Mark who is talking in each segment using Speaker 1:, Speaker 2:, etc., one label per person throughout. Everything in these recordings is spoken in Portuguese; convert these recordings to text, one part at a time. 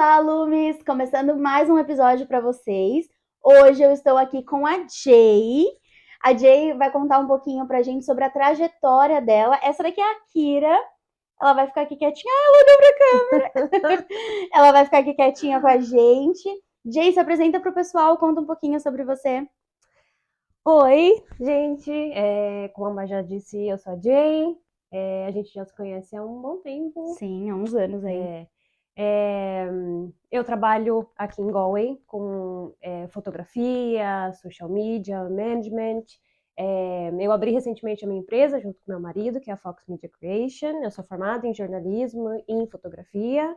Speaker 1: Olá, Lumes! Começando mais um episódio para vocês. Hoje eu estou aqui com a Jay. A Jay vai contar um pouquinho pra gente sobre a trajetória dela. Essa daqui é a Kira. Ela vai ficar aqui quietinha. Ah, ela olhou pra câmera. Ela vai ficar aqui quietinha com a gente. Jay, se apresenta pro pessoal, conta um pouquinho sobre você.
Speaker 2: Oi, gente. Como a Má já disse, eu sou a Jay. A gente já se conhece há um bom tempo.
Speaker 1: Sim, há uns anos aí.
Speaker 2: É, eu trabalho aqui em Galway com fotografia, social media, management. Eu abri recentemente a minha empresa junto com meu marido, que é a Fox Media Creation. Eu sou formada em jornalismo e em fotografia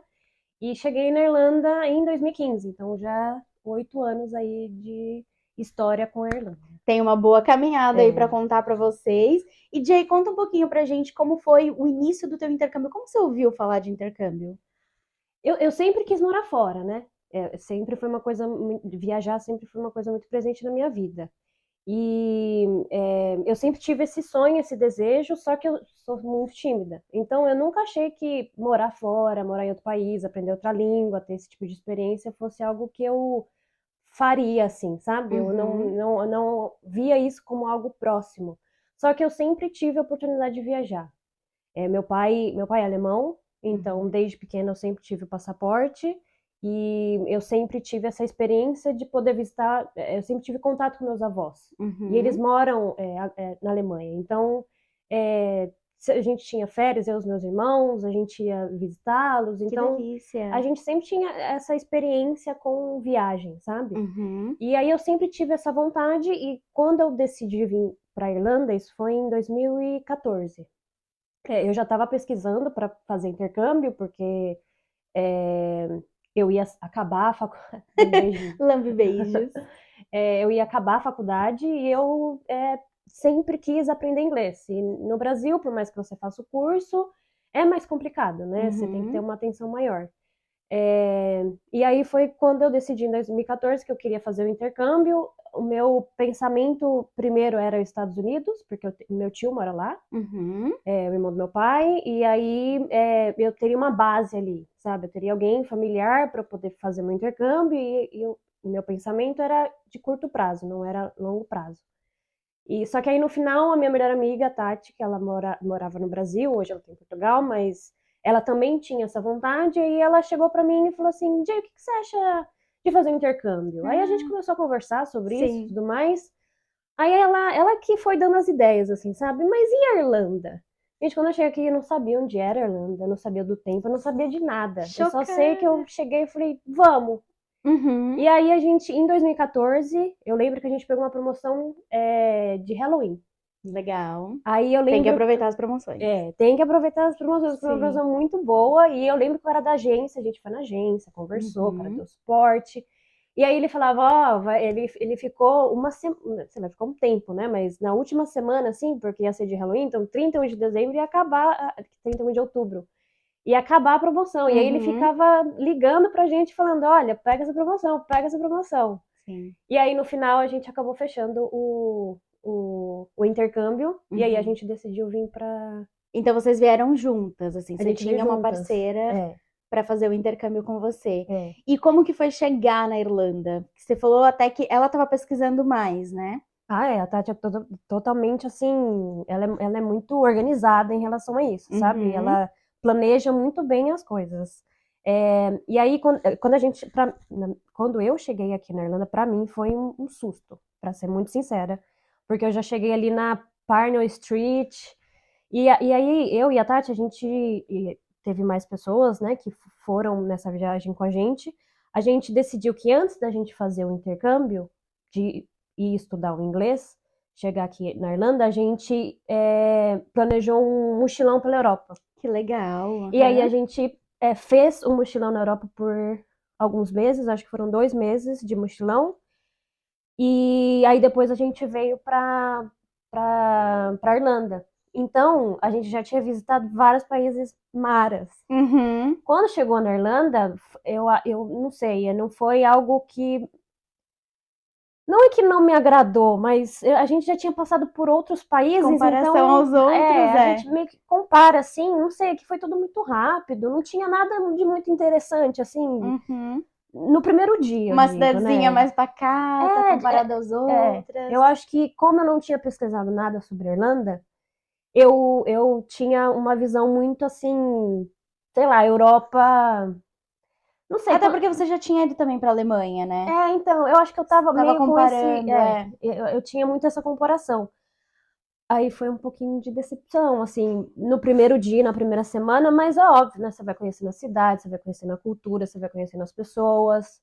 Speaker 2: e cheguei na Irlanda em 2015, então já 8 anos aí de história com a Irlanda.
Speaker 1: Tem uma boa caminhada aí para
Speaker 2: É.
Speaker 1: contar para vocês. E Jay, conta um pouquinho pra gente como foi o início do teu intercâmbio. Como você ouviu falar de intercâmbio?
Speaker 2: Eu sempre quis morar fora, né? Sempre foi uma coisa, viajar sempre foi uma coisa muito presente na minha vida. E eu sempre tive esse sonho, esse desejo, só que eu sou muito tímida. Então eu nunca achei que morar fora, morar em outro país, aprender outra língua, ter esse tipo de experiência fosse algo que eu faria, assim, sabe?
Speaker 1: Uhum,
Speaker 2: Eu não via isso como algo próximo. Só que eu sempre tive a oportunidade de viajar. Meu pai é alemão, então
Speaker 1: uhum,
Speaker 2: desde pequena eu sempre tive o passaporte e eu sempre tive essa experiência de poder visitar. Eu sempre tive contato com meus avós e eles
Speaker 1: uhum.
Speaker 2: moram na Alemanha. Então se a gente tinha férias, eu e os meus irmãos, a gente ia visitá-los.
Speaker 1: Que
Speaker 2: Então a
Speaker 1: delícia.
Speaker 2: gente sempre tinha essa experiência com viagem, sabe?
Speaker 1: Uhum.
Speaker 2: E aí eu sempre tive essa vontade e quando eu decidi vir para a Irlanda, isso foi em 2014. Eu já estava pesquisando para fazer intercâmbio, porque é, eu ia acabar a faculdade. Um beijinho.
Speaker 1: Lambe beijos.
Speaker 2: Eu ia acabar a faculdade e eu sempre quis aprender inglês. E no Brasil, por mais que você faça o curso, é mais complicado, né? Você tem que ter
Speaker 1: Uhum.
Speaker 2: uma atenção maior. E aí foi quando eu decidi em 2014 que eu queria fazer o intercâmbio. O meu pensamento primeiro era os Estados Unidos, porque meu tio mora lá,
Speaker 1: Uhum.
Speaker 2: o irmão do meu pai, e aí eu teria uma base ali, sabe? Eu teria alguém familiar para poder fazer meu intercâmbio, o meu pensamento era de curto prazo, não era longo prazo. E só que aí no final a minha melhor amiga, a Tati, que ela morava no Brasil, hoje ela está em Portugal, mas ela também tinha essa vontade, e ela chegou para mim e falou assim: Jay, o que você acha de fazer um intercâmbio? Aí a gente
Speaker 1: Ah,
Speaker 2: começou a conversar sobre isso e
Speaker 1: sim.
Speaker 2: tudo mais. Aí ela que foi dando as ideias, assim, sabe? Mas e a Irlanda? Gente, quando eu cheguei aqui, eu não sabia onde era a Irlanda, eu não sabia do tempo, eu não sabia de nada. Eu só sei que
Speaker 1: Chocada.
Speaker 2: eu cheguei e falei, vamos.
Speaker 1: Uhum.
Speaker 2: E aí a gente, em 2014, eu lembro que a gente pegou uma promoção de Halloween.
Speaker 1: Legal.
Speaker 2: Aí eu
Speaker 1: Tem que
Speaker 2: lembro,
Speaker 1: aproveitar as promoções.
Speaker 2: tem que aproveitar as promoções, foi uma
Speaker 1: Sim.
Speaker 2: promoção muito boa. E eu lembro que eu era da agência, a gente foi na agência, conversou, o cara
Speaker 1: Uhum.
Speaker 2: deu suporte. E aí ele falava, ó, ele ficou uma semana, sei lá, ficou um tempo, né? Mas na última semana, assim, porque ia ser de Halloween, então 31 de dezembro ia acabar, 31 de outubro, ia acabar a promoção. E aí ele
Speaker 1: Uhum.
Speaker 2: ficava ligando pra gente, falando, olha, pega essa promoção, pega essa promoção.
Speaker 1: Sim.
Speaker 2: E aí no final a gente acabou fechando o intercâmbio, e aí a
Speaker 1: Uhum.
Speaker 2: gente decidiu vir pra.
Speaker 1: Então vocês vieram juntas, assim,
Speaker 2: A
Speaker 1: você
Speaker 2: gente veio
Speaker 1: tinha uma
Speaker 2: juntas.
Speaker 1: parceira para fazer o intercâmbio com você.
Speaker 2: É.
Speaker 1: E como que foi chegar na Irlanda? Você falou até que ela estava pesquisando mais, né?
Speaker 2: A Tati é totalmente assim, ela é muito organizada em relação a isso, sabe?
Speaker 1: Uhum.
Speaker 2: Ela planeja muito bem as coisas. E aí, quando a gente, quando eu cheguei aqui na Irlanda, para mim foi um susto, para ser muito sincera, porque eu já cheguei ali na Parnell Street, e aí eu e a Tati, e teve mais pessoas, né, que foram nessa viagem com a gente. A gente decidiu que antes da gente fazer o intercâmbio, de ir estudar o inglês, chegar aqui na Irlanda, a gente planejou um mochilão pela Europa.
Speaker 1: Que legal.
Speaker 2: E aí a
Speaker 1: Uhum.
Speaker 2: gente fez um mochilão na Europa por alguns meses, acho que foram 2 meses de mochilão. E aí depois a gente veio para Irlanda. Então a gente já tinha visitado vários países maras.
Speaker 1: Uhum.
Speaker 2: Quando chegou na Irlanda, eu não sei, não foi algo que Não é que não me agradou, mas a gente já tinha passado por outros países,
Speaker 1: Comparação
Speaker 2: então
Speaker 1: aos outros,
Speaker 2: a gente meio que compara, assim, não sei, que foi tudo muito rápido, não tinha nada de muito interessante, assim,
Speaker 1: Uhum.
Speaker 2: no primeiro dia, eu
Speaker 1: Uma
Speaker 2: digo,
Speaker 1: cidadezinha
Speaker 2: né?
Speaker 1: mais pacata
Speaker 2: É,
Speaker 1: comparada às outras.
Speaker 2: eu acho que como eu não tinha pesquisado nada sobre a Irlanda, eu tinha uma visão muito assim, sei lá, Europa, não sei,
Speaker 1: Até porque você já tinha ido também pra Alemanha, né?
Speaker 2: então, eu acho que eu tava
Speaker 1: Tava
Speaker 2: meio com esse,
Speaker 1: comparando, é.
Speaker 2: eu tinha muito essa comparação. Aí foi um pouquinho de decepção, assim, no primeiro dia, na primeira semana, mas é óbvio, né? Você vai conhecendo a cidade, você vai conhecendo a cultura, você vai conhecendo as pessoas.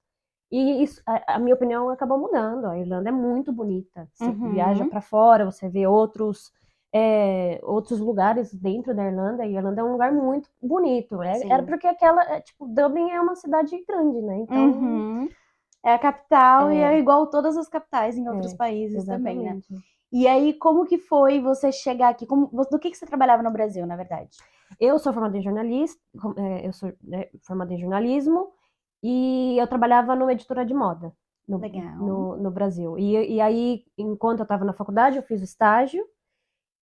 Speaker 2: E isso, a minha opinião acabou mudando. A Irlanda é muito bonita. Você viaja
Speaker 1: Uhum.
Speaker 2: para fora, você vê outros lugares dentro da Irlanda, e a Irlanda é um lugar muito bonito. Era
Speaker 1: Sim.
Speaker 2: porque tipo, Dublin é uma cidade grande, né? Então,
Speaker 1: Uhum. É a capital e é
Speaker 2: é,
Speaker 1: igual todas as capitais em outros
Speaker 2: é,
Speaker 1: países também, né?
Speaker 2: exatamente.
Speaker 1: E aí, como que foi você chegar aqui? Do que você trabalhava no Brasil, na verdade?
Speaker 2: Eu sou formada em jornalista, eu sou, né, formada em jornalismo e eu trabalhava numa editora de moda
Speaker 1: Legal.
Speaker 2: no Brasil. E aí, enquanto eu estava na faculdade, eu fiz estágio.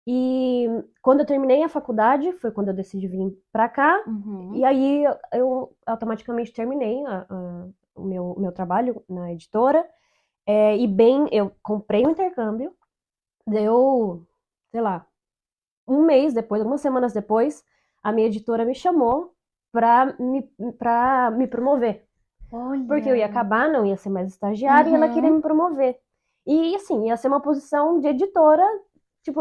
Speaker 2: E quando eu terminei a faculdade, foi quando eu decidi vir para cá. E
Speaker 1: Uhum.
Speaker 2: aí eu automaticamente terminei o meu trabalho na editora. E bem, eu comprei um intercâmbio, deu, sei lá, um mês depois, algumas semanas depois, a minha editora me chamou para me promover. Porque eu ia
Speaker 1: Olha.
Speaker 2: acabar, não ia ser mais estagiária, e ela queria
Speaker 1: Uhum.
Speaker 2: me promover. E assim, ia ser uma posição de editora, tipo,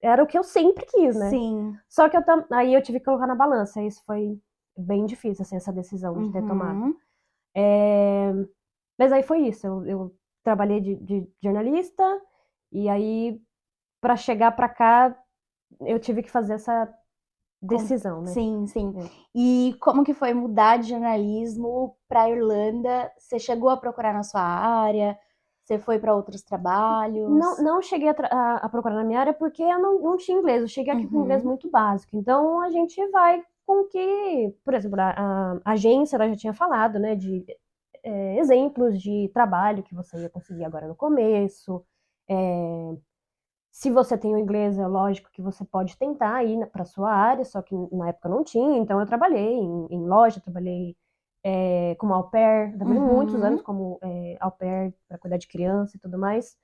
Speaker 2: era o que eu sempre quis, né?
Speaker 1: Sim.
Speaker 2: Só que aí eu tive que colocar na balança, isso foi bem difícil, assim, essa decisão de ter tomado.
Speaker 1: Uhum.
Speaker 2: É, Mas aí foi isso, eu trabalhei de jornalista, e aí, para chegar para cá, eu tive que fazer essa decisão, né?
Speaker 1: Sim, sim.
Speaker 2: É.
Speaker 1: E como que foi mudar de jornalismo para Irlanda? Você chegou a procurar na sua área? Você foi para outros
Speaker 2: Não,
Speaker 1: trabalhos?
Speaker 2: não cheguei a procurar na minha área porque eu não tinha inglês, eu cheguei aqui com inglês
Speaker 1: Uhum.
Speaker 2: muito básico. Então a gente vai com o que, por exemplo, a agência ela já tinha falado, né, de exemplos de trabalho que você ia conseguir agora no começo. É, Se você tem o inglês, é lógico que você pode tentar ir para sua área, só que na época não tinha, então eu trabalhei em loja, trabalhei como au pair, trabalhei muitos anos
Speaker 1: Uhum.
Speaker 2: como au pair para cuidar de criança e tudo mais.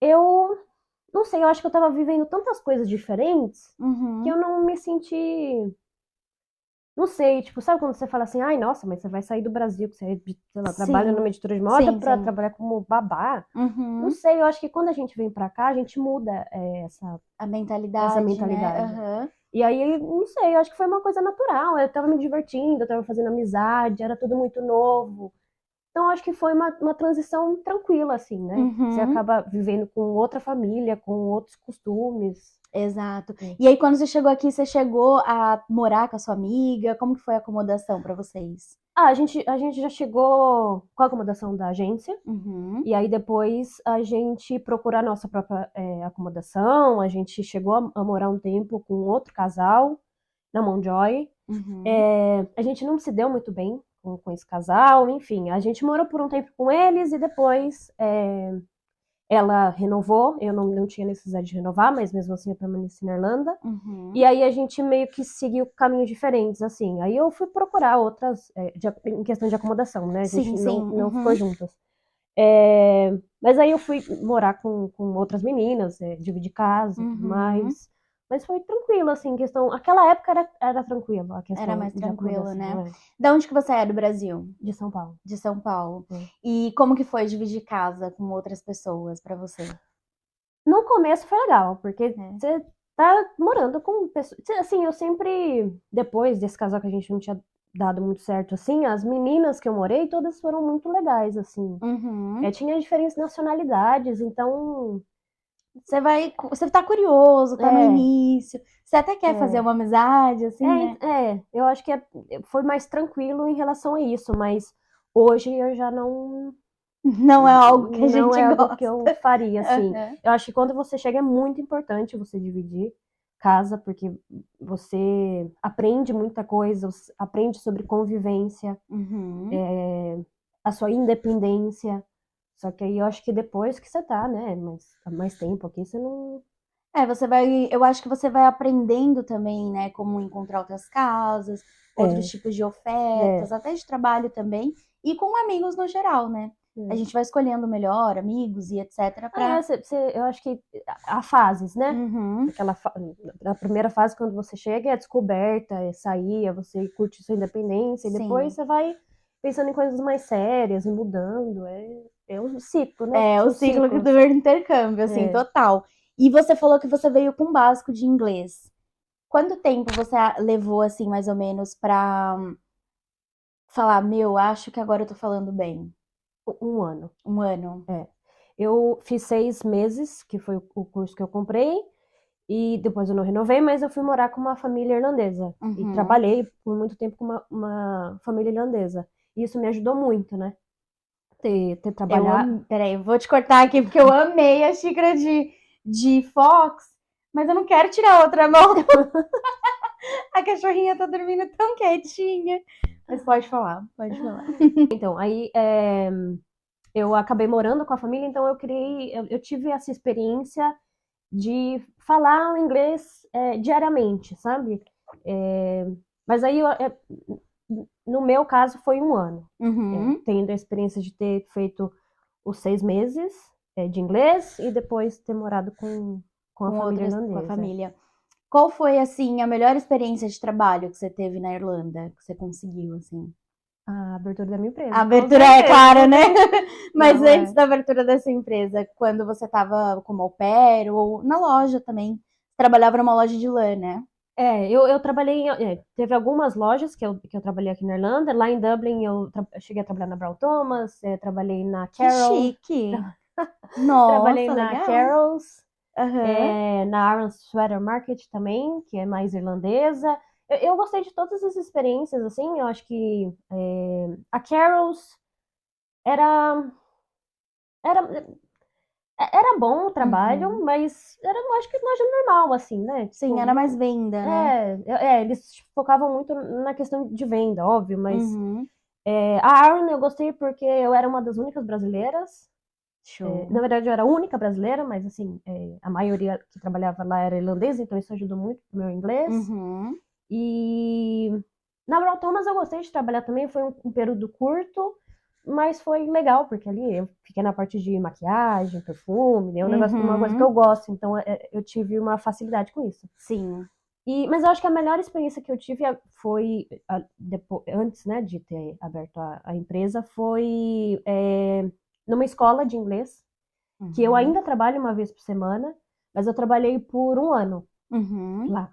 Speaker 2: Eu não sei, eu acho que eu tava vivendo tantas coisas diferentes que eu
Speaker 1: Uhum.
Speaker 2: não me senti. Não sei, tipo, sabe quando você fala assim, ai, nossa, mas você vai sair do Brasil, que você, sei lá, trabalha numa
Speaker 1: Sim.
Speaker 2: editora de moda
Speaker 1: Sim,
Speaker 2: pra
Speaker 1: sim.
Speaker 2: trabalhar como babá? Não
Speaker 1: Uhum.
Speaker 2: sei, eu acho que quando a gente vem pra cá, a gente muda
Speaker 1: A
Speaker 2: essa
Speaker 1: mentalidade, né?
Speaker 2: mentalidade.
Speaker 1: Aham.
Speaker 2: E aí, não sei, eu acho que foi uma coisa natural. Eu tava me divertindo, eu tava fazendo amizade, era tudo muito novo. Então, acho que foi uma transição tranquila, assim, né? Você
Speaker 1: Uhum.
Speaker 2: acaba vivendo com outra família, com outros costumes.
Speaker 1: Exato.
Speaker 2: É.
Speaker 1: E aí, quando você chegou aqui, você chegou a morar com a sua amiga? Como que foi a acomodação para vocês?
Speaker 2: A gente já chegou com a acomodação da agência,
Speaker 1: Uhum.
Speaker 2: e aí depois a gente procurou a nossa própria acomodação, a gente chegou a morar um tempo com outro casal, na Mountjoy.
Speaker 1: Uhum.
Speaker 2: A gente não se deu muito bem com esse casal, enfim, a gente morou por um tempo com eles e depois ela renovou, eu não tinha necessidade de renovar, mas mesmo assim eu permaneci na Irlanda. E
Speaker 1: Uhum.
Speaker 2: aí a gente meio que seguiu caminhos diferentes, assim. Aí eu fui procurar outras, em questão de acomodação, né? A gente
Speaker 1: Sim, sim.
Speaker 2: não ficou
Speaker 1: Uhum.
Speaker 2: juntas. Mas aí eu fui morar com outras meninas, dividir casa e tudo
Speaker 1: Uhum.
Speaker 2: mais. Mas foi tranquilo, assim, questão. Aquela época era tranquilo a
Speaker 1: Era
Speaker 2: questão
Speaker 1: mais
Speaker 2: de
Speaker 1: tranquilo,
Speaker 2: acomodação,
Speaker 1: né? Da onde que você é do Brasil?
Speaker 2: de São Paulo.
Speaker 1: De São Paulo.
Speaker 2: É.
Speaker 1: E como que foi dividir casa com outras pessoas para você?
Speaker 2: No começo foi legal, porque
Speaker 1: É.
Speaker 2: você tá morando com pessoas. Assim, eu sempre, depois desse casal que a gente não tinha dado muito certo, assim, as meninas que eu morei, todas foram muito legais, assim.
Speaker 1: Uhum.
Speaker 2: Tinha diferentes nacionalidades, então.
Speaker 1: Você tá curioso, tá no
Speaker 2: É,
Speaker 1: início. Você até quer fazer
Speaker 2: é.
Speaker 1: uma amizade, assim, né?
Speaker 2: Eu acho que foi mais tranquilo em relação a isso, mas hoje eu já
Speaker 1: Não é algo que a
Speaker 2: não
Speaker 1: gente
Speaker 2: é algo que eu
Speaker 1: gosta.
Speaker 2: faria, assim.
Speaker 1: Aham.
Speaker 2: Eu acho que quando você chega é muito importante você dividir casa, porque você aprende muita coisa, você aprende sobre convivência,
Speaker 1: Uhum.
Speaker 2: a sua independência. Só que aí eu acho que depois que você tá, né, mais tempo aqui, você não...
Speaker 1: Eu acho que você vai aprendendo também, né, como encontrar outras casas, outros tipos de
Speaker 2: É,
Speaker 1: ofertas, até de trabalho também, e com amigos no geral, né? A
Speaker 2: é.
Speaker 1: gente vai escolhendo melhor, amigos e etc. pra.
Speaker 2: Eu acho que há fases, né?
Speaker 1: Uhum,
Speaker 2: A primeira fase, quando você chega, é a descoberta, é sair, é você curtir sua independência, e depois
Speaker 1: sim.
Speaker 2: você vai pensando em coisas mais sérias e mudando. É um ciclo, né?
Speaker 1: É o
Speaker 2: São
Speaker 1: ciclo
Speaker 2: ciclos.
Speaker 1: do intercâmbio, assim,
Speaker 2: É.
Speaker 1: total. E você falou que você veio com um básico de inglês. Quanto tempo você levou, assim, mais ou menos, pra falar, meu, acho que agora eu tô falando bem?
Speaker 2: Um ano.
Speaker 1: Um ano?
Speaker 2: É. Eu fiz 6 meses, que foi o curso que eu comprei, e depois eu não renovei, mas eu fui morar com uma família irlandesa. E
Speaker 1: Uhum.
Speaker 2: trabalhei por muito tempo com uma família irlandesa. E isso me ajudou muito, né? Ter trabalhado.
Speaker 1: Peraí, eu vou te cortar aqui porque eu amei a xícara de Fox, mas eu não quero tirar a outra mão. A cachorrinha tá dormindo tão quietinha. Mas pode falar, pode falar.
Speaker 2: Então, aí eu acabei morando com a família, então eu tive essa experiência de falar o inglês diariamente, sabe? É, mas aí, no meu caso, foi um ano.
Speaker 1: Uhum.
Speaker 2: Tendo a experiência de ter feito os 6 meses de inglês e depois ter morado com a família
Speaker 1: Com a
Speaker 2: irlandesa.
Speaker 1: família. Qual foi, assim, a melhor experiência de trabalho que você teve na Irlanda? Que você conseguiu, assim?
Speaker 2: A abertura da minha
Speaker 1: A
Speaker 2: empresa, com
Speaker 1: abertura é
Speaker 2: certeza.
Speaker 1: clara, né? Mas
Speaker 2: Não,
Speaker 1: antes da abertura dessa empresa, quando você estava como au pair ou na loja também, trabalhava numa loja de lã, né?
Speaker 2: Eu trabalhei teve algumas lojas que eu trabalhei aqui na Irlanda. Lá em Dublin eu cheguei a trabalhar na Brown Thomas, trabalhei na
Speaker 1: Que
Speaker 2: Carol,
Speaker 1: chique.
Speaker 2: trabalhei
Speaker 1: Nossa,
Speaker 2: na
Speaker 1: legal.
Speaker 2: Carol's,
Speaker 1: Aham.
Speaker 2: na Aaron's Sweater Market também, que é mais irlandesa. Eu gostei de todas as experiências, assim, eu acho que a Carol's era, era, era bom o trabalho,
Speaker 1: Uhum.
Speaker 2: mas era, eu acho que loja normal, assim, né?
Speaker 1: Sim,
Speaker 2: Tipo,
Speaker 1: era mais
Speaker 2: não,
Speaker 1: venda, né?
Speaker 2: eles focavam muito na questão de venda, óbvio, mas
Speaker 1: Uhum.
Speaker 2: a Aaron eu gostei porque eu era uma das únicas brasileiras. Na
Speaker 1: Show.
Speaker 2: verdade, eu era a única brasileira, mas assim, a maioria que trabalhava lá era irlandesa, então isso ajudou muito no meu inglês.
Speaker 1: Uhum.
Speaker 2: E na Brown Thomas eu gostei de trabalhar também, foi um período curto, mas foi legal, porque ali eu fiquei na parte de maquiagem, perfume, né, uma coisa que eu
Speaker 1: Uhum.
Speaker 2: gosto, então eu tive uma facilidade com isso.
Speaker 1: Sim.
Speaker 2: Mas eu acho que a melhor experiência que eu tive foi, antes, né, de ter aberto a empresa, foi numa escola de inglês, que eu
Speaker 1: Uhum.
Speaker 2: ainda trabalho uma vez por semana, mas eu trabalhei por um ano
Speaker 1: Uhum.
Speaker 2: lá.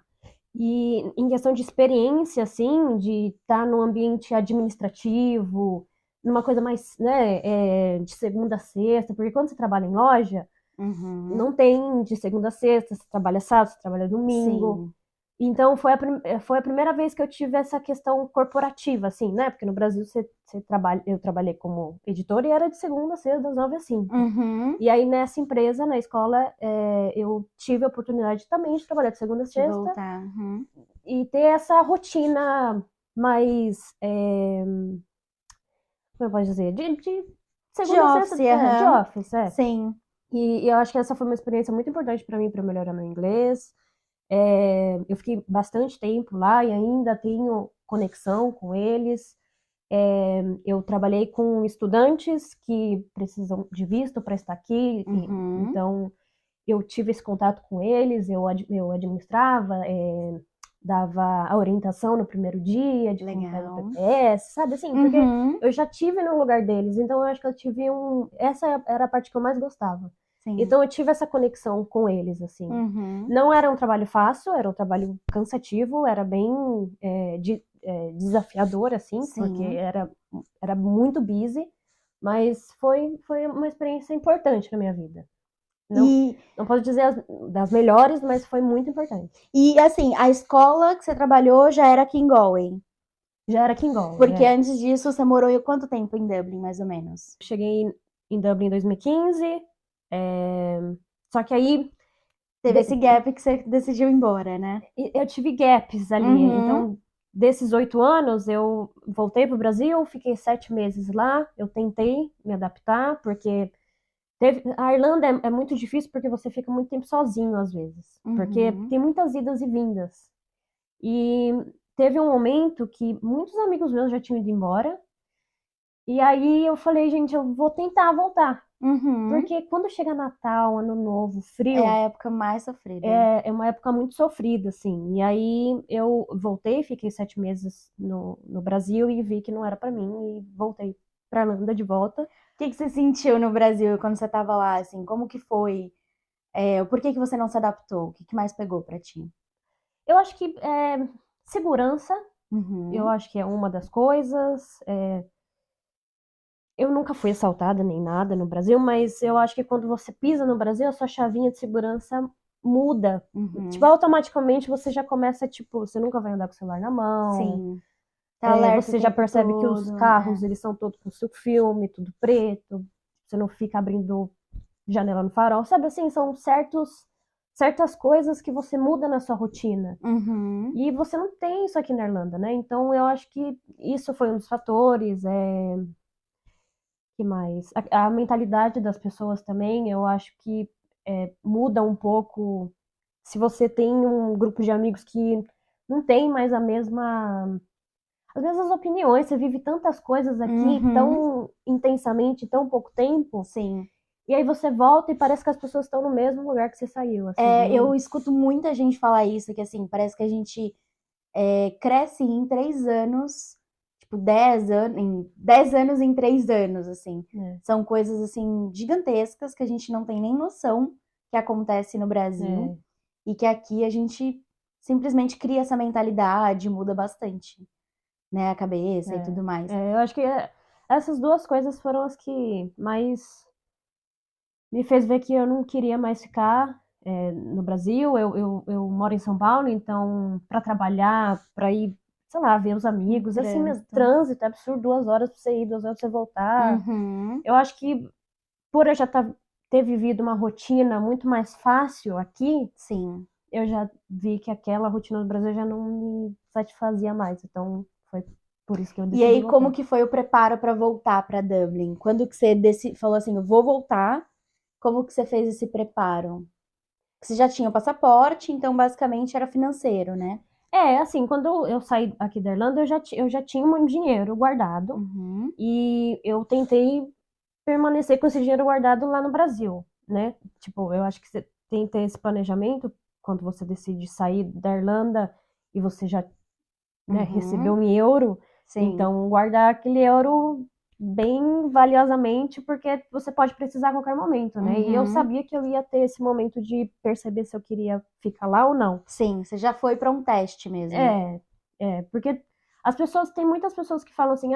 Speaker 2: E em questão de experiência, assim, de estar num ambiente administrativo, numa coisa mais, né, de segunda a sexta, porque quando você trabalha em loja,
Speaker 1: Uhum.
Speaker 2: não tem de segunda a sexta, você trabalha sábado, você trabalha domingo.
Speaker 1: Sim.
Speaker 2: Então foi a primeira vez que eu tive essa questão corporativa, assim, né? Porque no Brasil eu trabalhei como editora e era de segunda a sexta, das 9 às 5.
Speaker 1: Uhum.
Speaker 2: E aí nessa empresa, na escola, eu tive a oportunidade também de trabalhar de segunda a
Speaker 1: De
Speaker 2: sexta
Speaker 1: voltar. Uhum.
Speaker 2: e ter essa rotina mais, como eu posso dizer, de
Speaker 1: De
Speaker 2: segunda a sexta,
Speaker 1: office,
Speaker 2: de
Speaker 1: aham.
Speaker 2: office,
Speaker 1: Sim.
Speaker 2: E eu acho que essa foi uma experiência muito importante para mim, para melhorar meu inglês. Eu fiquei bastante tempo lá e ainda tenho conexão com eles. Eu trabalhei com estudantes que precisam de visto para estar aqui,
Speaker 1: Uhum.
Speaker 2: então eu tive esse contato com eles, eu administrava, dava a orientação no primeiro dia de como pega o
Speaker 1: Legal.
Speaker 2: PPS, sabe assim? Porque
Speaker 1: Uhum.
Speaker 2: eu já tive no lugar deles, então eu acho que eu tive essa era a parte que eu mais gostava.
Speaker 1: Sim.
Speaker 2: Então eu tive essa conexão com eles, assim.
Speaker 1: Uhum.
Speaker 2: Não era um trabalho fácil, era um trabalho cansativo, era bem desafiador, assim, porque
Speaker 1: Sim.
Speaker 2: era muito busy, mas foi uma experiência importante na minha vida. Não,
Speaker 1: E,
Speaker 2: não posso dizer das melhores, mas foi muito importante.
Speaker 1: e assim, a escola que você trabalhou já era aqui em Galway.
Speaker 2: Já era aqui em Galway,
Speaker 1: Porque antes disso você morou quanto tempo em Dublin, mais ou menos?
Speaker 2: Cheguei em Dublin em 2015, é, só que aí
Speaker 1: Teve esse gap que você decidiu ir embora, né?
Speaker 2: eu tive gaps ali.
Speaker 1: Uhum.
Speaker 2: Então, desses 8 anos, eu voltei pro Brasil, fiquei 7 meses lá, eu tentei me adaptar, porque a Irlanda é muito difícil porque você fica muito tempo sozinho às vezes, porque
Speaker 1: Uhum.
Speaker 2: tem muitas idas e vindas. E teve um momento que muitos amigos meus já tinham ido embora, e aí eu falei, gente, eu vou tentar voltar.
Speaker 1: Uhum.
Speaker 2: Porque quando chega Natal, Ano Novo,
Speaker 1: É a
Speaker 2: frio,
Speaker 1: época mais sofrida.
Speaker 2: é uma época muito sofrida, assim. E aí eu voltei, fiquei 7 meses no Brasil e vi que não era pra mim e voltei pra Irlanda de volta.
Speaker 1: O que que você sentiu no Brasil quando você estava lá, assim? Como que foi? Por que que você não se adaptou? O que que mais pegou pra ti?
Speaker 2: Eu acho que segurança, eu
Speaker 1: Uhum.
Speaker 2: acho que é uma das coisas. Eu nunca fui assaltada nem nada no Brasil, mas eu acho que quando você pisa no Brasil, a sua chavinha de segurança muda. Tipo,
Speaker 1: Uhum.
Speaker 2: automaticamente você já começa, tipo, você nunca vai andar com o celular na mão,
Speaker 1: Sim. Tá alerta o
Speaker 2: você já
Speaker 1: tempo
Speaker 2: percebe que os
Speaker 1: todo.
Speaker 2: carros, eles são todos com seu filme, tudo preto, você não fica abrindo janela no farol, sabe assim, são certas coisas que você muda na sua rotina.
Speaker 1: Uhum.
Speaker 2: E você não tem isso aqui na Irlanda, né? Então eu acho que isso foi um dos fatores. Que mais? A mentalidade das pessoas também, eu acho que muda um pouco. Se você tem um grupo de amigos que não tem mais as mesmas opiniões, você vive tantas coisas aqui
Speaker 1: Uhum.
Speaker 2: tão intensamente, em tão pouco tempo,
Speaker 1: Sim.
Speaker 2: e aí você volta e parece que as pessoas estão no mesmo lugar que você saiu, assim.
Speaker 1: Eu escuto muita gente falar isso, que assim, parece que a gente cresce em 3 anos, tipo, 10 anos, em 10 anos em 3 anos, assim.
Speaker 2: É,
Speaker 1: São coisas, assim, gigantescas que a gente não tem nem noção que acontece no Brasil
Speaker 2: é,
Speaker 1: e que aqui a gente simplesmente cria essa mentalidade, muda bastante, né, a cabeça e tudo mais.
Speaker 2: eu acho que essas duas coisas foram as que mais me fez ver que eu não queria mais ficar no Brasil. Eu moro em São Paulo, então para trabalhar, para ir, sei lá, ver os
Speaker 1: No
Speaker 2: amigos, assim, mesmo,
Speaker 1: trânsito.
Speaker 2: trânsito é absurdo, 2 horas para você ir, 2 horas para você voltar.
Speaker 1: Uhum.
Speaker 2: Eu acho que por eu já ter vivido uma rotina muito mais fácil aqui,
Speaker 1: Sim.
Speaker 2: eu já vi que aquela rotina do Brasil já não me satisfazia mais. Então foi por isso que eu
Speaker 1: E
Speaker 2: decidi
Speaker 1: aí, como
Speaker 2: voltar.
Speaker 1: que foi o preparo para voltar para Dublin? Quando que você falou assim, eu vou voltar? Como que você fez esse preparo? Você já tinha o passaporte, então basicamente era financeiro, né?
Speaker 2: Assim, quando eu saí aqui da Irlanda, eu já tinha um dinheiro guardado
Speaker 1: Uhum.
Speaker 2: e eu tentei permanecer com esse dinheiro guardado lá no Brasil, né? Tipo, eu acho que você tem que ter esse planejamento quando você decide sair da Irlanda e você já, né, recebeu
Speaker 1: Uhum.
Speaker 2: um euro,
Speaker 1: Sim.
Speaker 2: então guardar aquele euro bem valiosamente, porque você pode precisar a qualquer momento, né? E eu
Speaker 1: Uhum.
Speaker 2: sabia que eu ia ter esse momento de perceber se eu queria ficar lá ou não.
Speaker 1: Sim, você já foi para um teste mesmo.
Speaker 2: É, porque tem muitas pessoas que falam assim,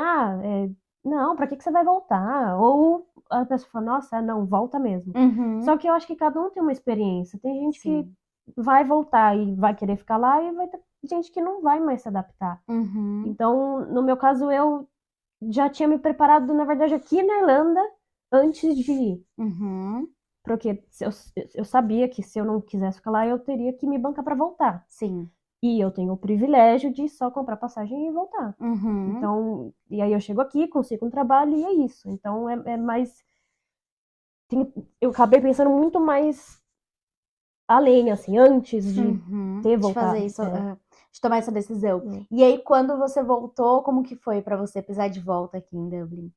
Speaker 2: não, pra que que você vai voltar? Ou a pessoa fala, nossa, não, volta mesmo. Só
Speaker 1: Uhum.
Speaker 2: que eu acho que cada um tem uma experiência. Tem gente que
Speaker 1: Sim.
Speaker 2: vai voltar e vai querer ficar lá, e vai ter gente que não vai mais se adaptar.
Speaker 1: Uhum.
Speaker 2: Então, no meu caso, eu já tinha me preparado, na verdade, aqui na Irlanda, antes de ir.
Speaker 1: Uhum.
Speaker 2: Porque eu sabia que se eu não quisesse ficar lá, eu teria que me bancar pra voltar.
Speaker 1: Sim.
Speaker 2: E eu tenho o privilégio de só comprar passagem e voltar.
Speaker 1: Uhum.
Speaker 2: Então, e aí eu chego aqui, consigo um trabalho e é isso. Então é mais. Eu acabei pensando muito mais além, assim, antes de
Speaker 1: Uhum.
Speaker 2: ter
Speaker 1: De fazer
Speaker 2: voltado.
Speaker 1: isso, de tomar essa decisão.
Speaker 2: É.
Speaker 1: E aí, quando você voltou, como que foi para você pisar de volta aqui em Dublin?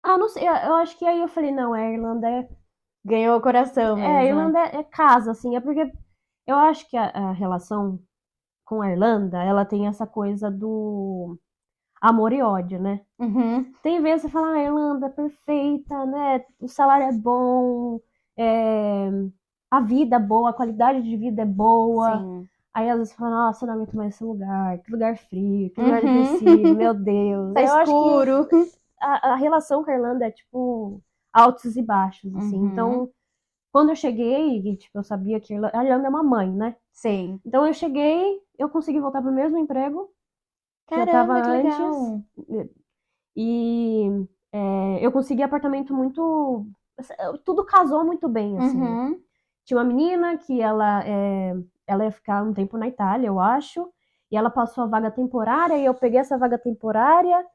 Speaker 2: Não sei, eu acho que aí eu falei, não, a Irlanda
Speaker 1: Ganhou o coração
Speaker 2: a
Speaker 1: mesmo.
Speaker 2: Irlanda é casa, assim, é porque eu acho que a relação com a Irlanda, ela tem essa coisa do amor e ódio, né?
Speaker 1: Uhum.
Speaker 2: Tem vezes que você fala, Irlanda é perfeita, né? O salário é bom, é, a vida é boa, a qualidade de vida é boa.
Speaker 1: Sim.
Speaker 2: Aí às vezes você fala, nossa, eu não aguento mais esse lugar, que lugar frio, que lugar depressivo,
Speaker 1: Uhum.
Speaker 2: meu Deus.
Speaker 1: Tá
Speaker 2: Eu acho que
Speaker 1: escuro.
Speaker 2: a relação com a Irlanda é tipo altos e baixos, assim.
Speaker 1: Uhum.
Speaker 2: Então, quando eu cheguei, e, tipo, eu sabia que a Irlanda é uma mãe, né?
Speaker 1: Sim.
Speaker 2: Então eu cheguei, eu consegui voltar pro mesmo emprego que eu tava
Speaker 1: Caramba, que
Speaker 2: antes.
Speaker 1: legal.
Speaker 2: E eu consegui apartamento muito. Tudo casou muito bem, assim.
Speaker 1: Uhum.
Speaker 2: Tinha uma menina que ela ia ficar um tempo na Itália, eu acho. e ela passou a vaga temporária, e eu peguei essa vaga temporária,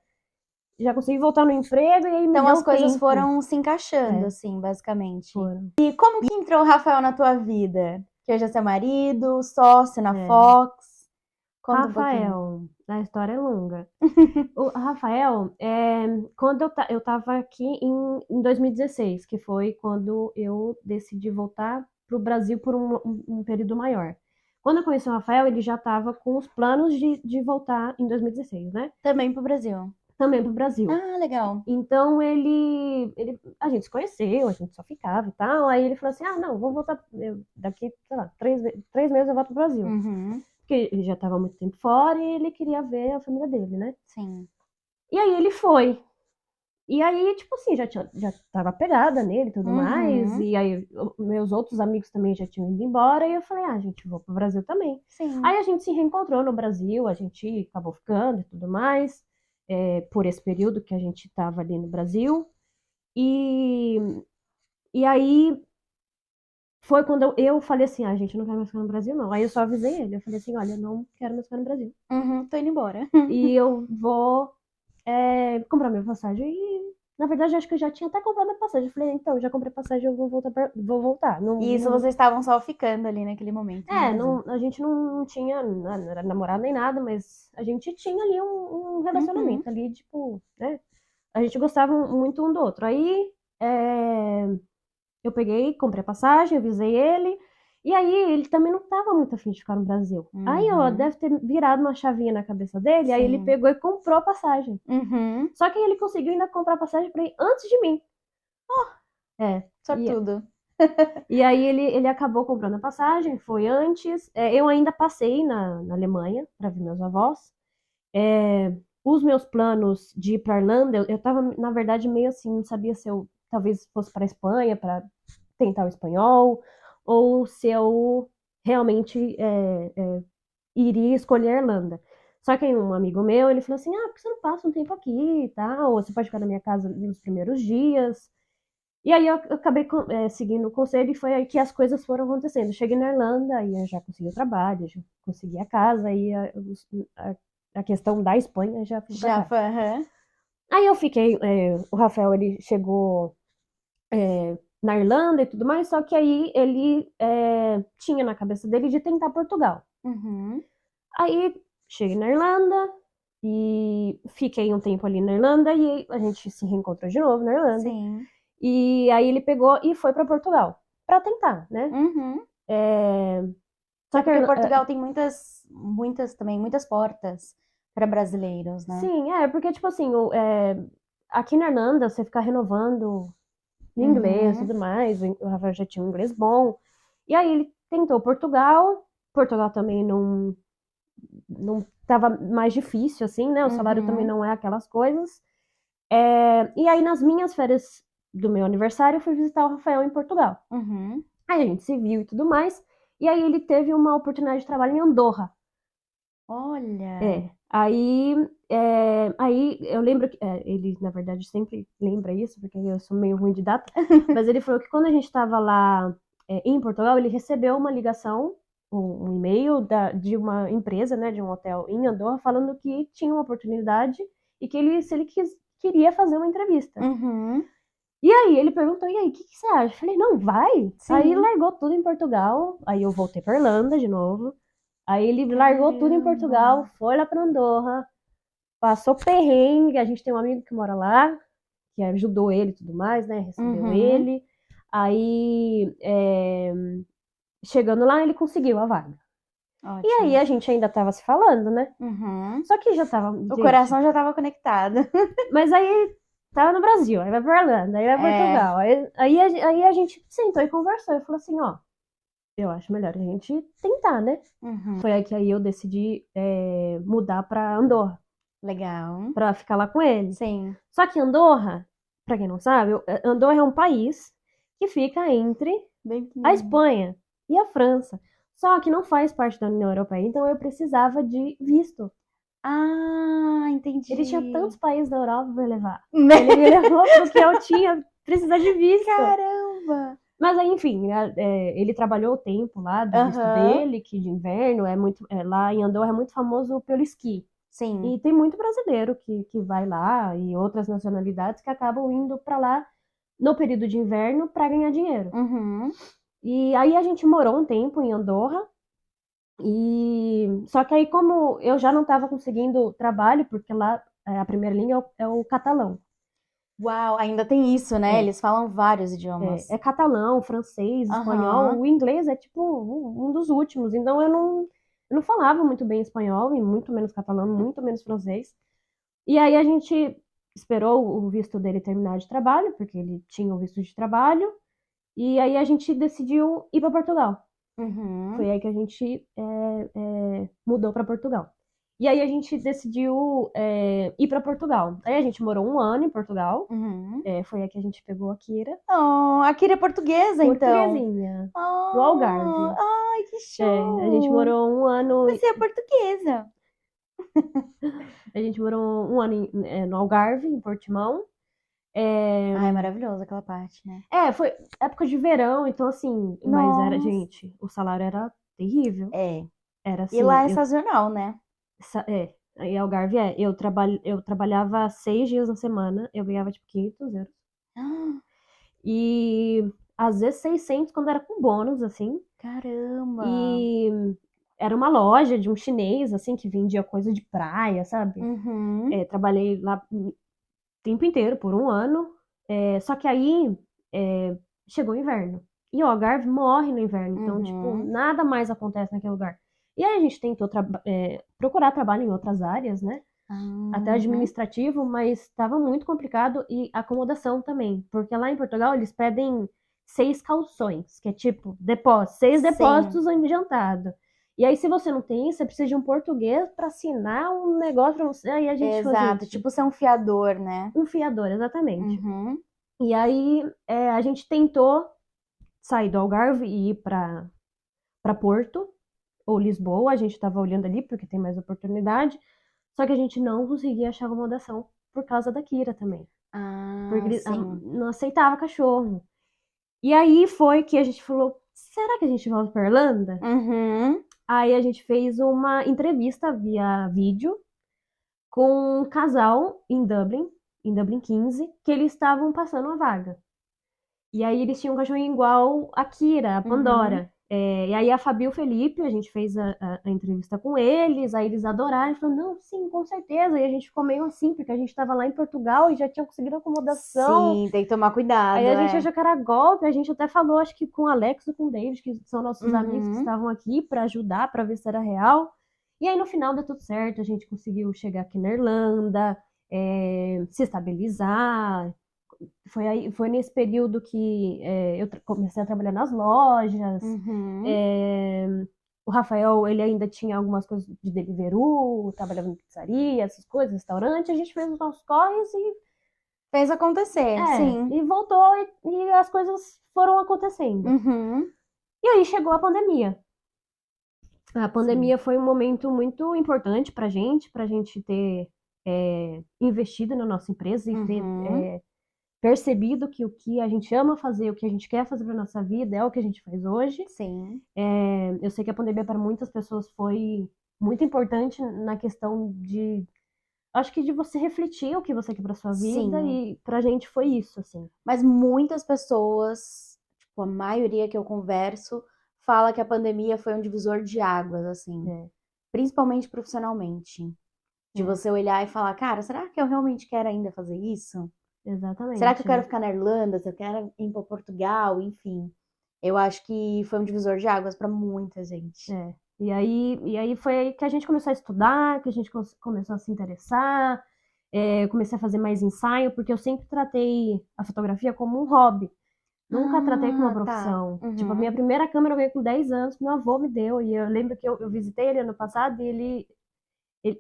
Speaker 2: já consegui voltar no emprego, e aí me
Speaker 1: Então
Speaker 2: deu
Speaker 1: as coisas
Speaker 2: tempo.
Speaker 1: foram se encaixando,
Speaker 2: É.
Speaker 1: assim, basicamente.
Speaker 2: Foram.
Speaker 1: E como que entrou o Rafael na tua vida? Que hoje é seu marido, sócio na
Speaker 2: É.
Speaker 1: Fox. Conta um pouquinho.
Speaker 2: Rafael, a história é longa. O Rafael, quando eu tava aqui em 2016, que foi quando eu decidi voltar pro Brasil por um período maior. Quando eu conheci o Rafael, ele já estava com os planos de voltar em 2016, né?
Speaker 1: Também pro Brasil.
Speaker 2: Também pro Brasil.
Speaker 1: Ah, legal.
Speaker 2: Então a gente se conheceu, a gente só ficava e tal. Aí ele falou assim: ah, não, vou voltar daqui, sei lá, 3 meses eu volto pro Brasil.
Speaker 1: Uhum,
Speaker 2: Porque ele já estava há muito tempo fora e ele queria ver a família dele, né?
Speaker 1: sim.
Speaker 2: E aí ele foi. E aí, tipo assim, já tava pegada nele e tudo mais.
Speaker 1: Uhum,
Speaker 2: E aí, meus outros amigos também já tinham ido embora. E eu falei, ah, gente, vou pro Brasil também.
Speaker 1: sim.
Speaker 2: Aí a gente se reencontrou no Brasil, a gente acabou ficando e tudo mais, por esse período que a gente tava ali no Brasil. E, e aí foi quando eu falei assim, ah, gente, eu não quero mais ficar no Brasil, não. Aí eu só avisei ele, eu falei assim, olha, eu não quero mais ficar no Brasil.
Speaker 1: Uhum, tô indo embora.
Speaker 2: E eu vou comprar minha passagem. E, na verdade, acho que eu já tinha até comprado a passagem. Eu falei, então, já comprei passagem, eu vou voltar. Vou voltar. Não,
Speaker 1: E isso vocês estavam só ficando ali naquele momento no Brasil.
Speaker 2: a gente não tinha, não era namorado nem nada, mas a gente tinha ali um relacionamento ali, tipo, né? A gente gostava muito um do outro. Aí, eu peguei, comprei a passagem, avisei ele. E aí, ele também não estava muito afim de ficar no Brasil. Aí, ó,
Speaker 1: Uhum,
Speaker 2: deve ter virado uma chavinha na cabeça dele. Aí, ele
Speaker 1: sim.
Speaker 2: pegou e comprou a passagem.
Speaker 1: Uhum,
Speaker 2: Só que ele conseguiu ainda comprar a passagem para ir antes de mim. É. E,
Speaker 1: sortudo.
Speaker 2: e aí, ele acabou comprando a passagem, foi antes. Eu ainda passei na Alemanha para ver meus avós. Os meus planos de ir para Irlanda, eu tava, na verdade, meio assim, não sabia se eu talvez fosse para Espanha para tentar o espanhol, ou se eu realmente iria escolher a Irlanda. Só que aí um amigo meu, ele falou assim, ah, por que você não passa um tempo aqui e tal? Você pode ficar na minha casa nos primeiros dias. E aí eu acabei seguindo o conselho e foi aí que as coisas foram acontecendo. Cheguei na Irlanda, aí eu já consegui o trabalho, já consegui a casa, aí a questão da Espanha já foi pra
Speaker 1: Já
Speaker 2: trás.
Speaker 1: foi, aham.
Speaker 2: Aí eu fiquei, o Rafael, ele chegou na Irlanda e tudo mais, só que aí ele tinha na cabeça dele de tentar Portugal.
Speaker 1: Uhum,
Speaker 2: Aí cheguei na Irlanda e fiquei um tempo ali na Irlanda e a gente se reencontrou de novo na Irlanda.
Speaker 1: sim.
Speaker 2: E aí ele pegou e foi para Portugal para tentar, né?
Speaker 1: Uhum.
Speaker 2: Só
Speaker 1: É
Speaker 2: que
Speaker 1: porque Portugal tem muitas portas para brasileiros, né?
Speaker 2: sim, porque tipo assim, aqui na Irlanda você ficar renovando em inglês e
Speaker 1: Uhum,
Speaker 2: tudo mais, o Rafael já tinha um inglês bom. E aí ele tentou Portugal. Portugal também não tava mais difícil assim, né? O salário também
Speaker 1: uhum,
Speaker 2: não é aquelas coisas. E aí, nas minhas férias do meu aniversário, eu fui visitar o Rafael em Portugal.
Speaker 1: uhum.
Speaker 2: Aí a gente se viu e tudo mais. E aí ele teve uma oportunidade de trabalho em Andorra.
Speaker 1: Olha.
Speaker 2: Aí eu lembro que ele, na verdade, sempre lembra isso, porque eu sou meio ruim de data. Mas ele falou que quando a gente estava lá em Portugal, ele recebeu uma ligação, um e-mail de uma empresa, né, de um hotel em Andorra, falando que tinha uma oportunidade e que se ele queria fazer uma entrevista.
Speaker 1: Uhum,
Speaker 2: E aí ele perguntou, e aí, o que você acha? Eu falei, não, vai. Aí
Speaker 1: sim.
Speaker 2: largou tudo em Portugal, aí eu voltei pra Irlanda de novo. Aí ele largou tudo em
Speaker 1: Caramba.
Speaker 2: Portugal, foi lá pra Andorra, passou perrengue, a gente tem um amigo que mora lá, que ajudou ele e tudo mais, né, recebeu
Speaker 1: Uhum,
Speaker 2: ele. Aí, chegando lá, ele conseguiu a vaga. E aí
Speaker 1: ótimo.
Speaker 2: a gente ainda tava se falando, né?
Speaker 1: Uhum.
Speaker 2: Só que já tava,
Speaker 1: O
Speaker 2: gente,
Speaker 1: coração já estava conectado.
Speaker 2: mas aí tava no Brasil, aí vai pra Irlanda, aí vai pra
Speaker 1: É.
Speaker 2: Portugal. Aí a gente sentou e conversou e falou assim, ó, eu acho melhor a gente tentar, né?
Speaker 1: Uhum.
Speaker 2: Foi aí que aí eu decidi mudar pra Andorra,
Speaker 1: Legal.
Speaker 2: pra ficar lá com ele.
Speaker 1: Sim.
Speaker 2: Só que Andorra, pra quem não sabe, Andorra é um país que fica entre
Speaker 1: Bem
Speaker 2: a
Speaker 1: pequenininho.
Speaker 2: Espanha e a França. Só que não faz parte da União Europeia, então eu precisava de visto.
Speaker 1: Ah,
Speaker 2: Ele tinha
Speaker 1: entendi.
Speaker 2: tantos países da Europa para levar. Ele me levou porque eu tinha precisar de visto.
Speaker 1: Caramba!
Speaker 2: Mas aí, enfim, ele trabalhou o tempo lá do visto
Speaker 1: Aham.
Speaker 2: dele, que de inverno lá em Andorra é muito famoso pelo esqui.
Speaker 1: Sim.
Speaker 2: E tem muito brasileiro que vai lá e outras nacionalidades que acabam indo para lá no período de inverno para ganhar dinheiro.
Speaker 1: Uhum.
Speaker 2: E aí a gente morou um tempo em Andorra e só que aí como eu já não estava conseguindo trabalho, porque lá a primeira língua é o catalão.
Speaker 1: Uau, ainda tem isso, né?
Speaker 2: É,
Speaker 1: Eles falam vários idiomas.
Speaker 2: é catalão, francês, espanhol.
Speaker 1: Aham.
Speaker 2: O inglês é tipo um dos últimos. Então eu não falava muito bem espanhol e muito menos catalão, muito menos francês. E aí a gente esperou o visto dele terminar de trabalho, porque ele tinha o visto de trabalho. E aí a gente decidiu ir para Portugal.
Speaker 1: Uhum.
Speaker 2: Foi aí que a gente mudou para Portugal. E aí a gente decidiu ir para Portugal. Aí a gente morou um ano em Portugal.
Speaker 1: Uhum.
Speaker 2: Foi aí que a gente pegou a Kira,
Speaker 1: Oh, a Kira é portuguesa, então.
Speaker 2: portuguesinha, do
Speaker 1: Oh,
Speaker 2: Algarve.
Speaker 1: ai, que
Speaker 2: A gente
Speaker 1: show!
Speaker 2: morou um ano,
Speaker 1: Você é portuguesa.
Speaker 2: a gente morou um ano no Algarve, em Portimão. É,
Speaker 1: Ai, maravilhosa aquela parte, né?
Speaker 2: foi época de verão, então assim, mas era,
Speaker 1: Nossa.
Speaker 2: gente, o salário era terrível.
Speaker 1: É.
Speaker 2: Era
Speaker 1: E lá
Speaker 2: assim,
Speaker 1: é sazonal, né?
Speaker 2: em Algarve eu trabalhava 6 dias na semana, eu ganhava tipo 500 euros.
Speaker 1: Ah,
Speaker 2: E às vezes 600 quando era com bônus, assim.
Speaker 1: caramba.
Speaker 2: E era uma loja de um chinês, assim, que vendia coisa de praia, sabe?
Speaker 1: Uhum.
Speaker 2: Trabalhei lá o tempo inteiro, por um ano. Só que aí é, chegou o inverno. E o Algarve morre no inverno. Então, tipo,
Speaker 1: Uhum.
Speaker 2: nada mais acontece naquele lugar. E aí a gente tentou procurar trabalho em outras áreas, né? Até
Speaker 1: Uhum.
Speaker 2: administrativo, mas estava muito complicado e acomodação também. Porque lá em Portugal eles pedem 6 calções, que é tipo, 6 depósitos
Speaker 1: Sim,
Speaker 2: adiantado. E aí, se você não tem isso, você precisa de um português para assinar um negócio para você. Aí a gente falou,
Speaker 1: exato.
Speaker 2: gente,
Speaker 1: Tipo ser um fiador, né?
Speaker 2: um fiador, exatamente.
Speaker 1: Uhum.
Speaker 2: E aí a gente tentou sair do Algarve e ir para Porto ou Lisboa. A gente estava olhando ali porque tem mais oportunidade. Só que a gente não conseguia achar acomodação por causa da Kira também. Porque
Speaker 1: Ah,
Speaker 2: ele
Speaker 1: sim.
Speaker 2: não aceitava cachorro. E aí foi que a gente falou: será que a gente volta para Irlanda?
Speaker 1: Uhum.
Speaker 2: Aí a gente fez uma entrevista via vídeo com um casal em Dublin 15, que eles estavam passando uma vaga. E aí eles tinham um cachorrinho igual a Kira, a
Speaker 1: Uhum.
Speaker 2: Pandora. E aí a Fabi e o Felipe, a gente fez a entrevista com eles, aí eles adoraram, e falaram, não, sim, com certeza. E a gente ficou meio assim, porque a gente estava lá em Portugal e já tinha conseguido acomodação.
Speaker 1: Sim, tem que tomar
Speaker 2: Aí
Speaker 1: cuidado,
Speaker 2: a gente
Speaker 1: é.
Speaker 2: achou que era golpe, a gente até falou, acho que com o Alex ou com o David, que são nossos amigos que
Speaker 1: Uhum.
Speaker 2: estavam aqui para ajudar, para ver se era real. E aí no final deu tudo certo, a gente conseguiu chegar aqui na Irlanda, se estabilizar. Foi nesse período que eu comecei a trabalhar nas lojas.
Speaker 1: Uhum.
Speaker 2: É, o Rafael, ele ainda tinha algumas coisas de Deliveroo, trabalhava em pizzaria, essas coisas, restaurante. A gente fez os nossos corres
Speaker 1: Fez acontecer, sim.
Speaker 2: e voltou e as coisas foram acontecendo.
Speaker 1: Uhum.
Speaker 2: E aí chegou a pandemia. A
Speaker 1: Sim.
Speaker 2: pandemia foi um momento muito importante para a gente ter investido na nossa empresa e ter
Speaker 1: Uhum.
Speaker 2: percebido que o que a gente ama fazer, o que a gente quer fazer para nossa vida é o que a gente faz hoje.
Speaker 1: Sim.
Speaker 2: Eu sei que a pandemia para muitas pessoas foi muito importante na questão acho que de você refletir o que você quer para sua vida
Speaker 1: Sim.
Speaker 2: e pra gente foi isso, assim.
Speaker 1: Mas muitas pessoas, tipo, a maioria que eu converso, fala que a pandemia foi um divisor de águas, assim,
Speaker 2: É,
Speaker 1: principalmente profissionalmente. De
Speaker 2: é,
Speaker 1: você olhar e falar, cara, será que eu realmente quero ainda fazer isso? Será que eu
Speaker 2: exatamente.
Speaker 1: quero ficar na Irlanda? Se eu quero ir para Portugal? Enfim, eu acho que foi um divisor de águas para muita gente.
Speaker 2: E aí foi aí que a gente começou a estudar, que a gente começou a se interessar, eu comecei a fazer mais ensaio, porque eu sempre tratei a fotografia como um hobby. Nunca tratei como uma
Speaker 1: Ah, tá.
Speaker 2: profissão. Tipo, a minha
Speaker 1: Uhum.
Speaker 2: primeira câmera eu ganhei com 10 anos, meu avô me deu. E eu lembro que eu visitei ele ano passado e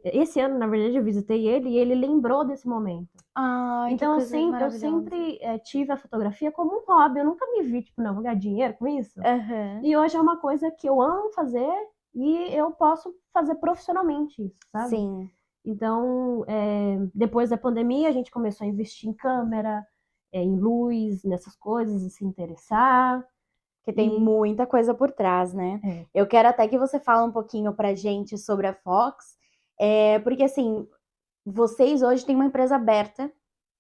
Speaker 2: esse ano, na verdade, eu visitei ele e ele lembrou desse momento.
Speaker 1: Ai, que
Speaker 2: Então,
Speaker 1: coisa
Speaker 2: eu
Speaker 1: maravilhosa.
Speaker 2: sempre tive a fotografia como um hobby. Eu nunca me vi, tipo, não, vou ganhar dinheiro com isso.
Speaker 1: Aham.
Speaker 2: E hoje é uma coisa que eu amo fazer e eu posso fazer profissionalmente isso, sabe?
Speaker 1: Sim.
Speaker 2: Então, depois da pandemia, a gente começou a investir em câmera, em luz, nessas coisas, e se interessar.
Speaker 1: Que tem muita coisa por trás, né?
Speaker 2: É.
Speaker 1: Eu quero até que você fale um pouquinho pra gente sobre a Fox, porque assim, vocês hoje têm uma empresa aberta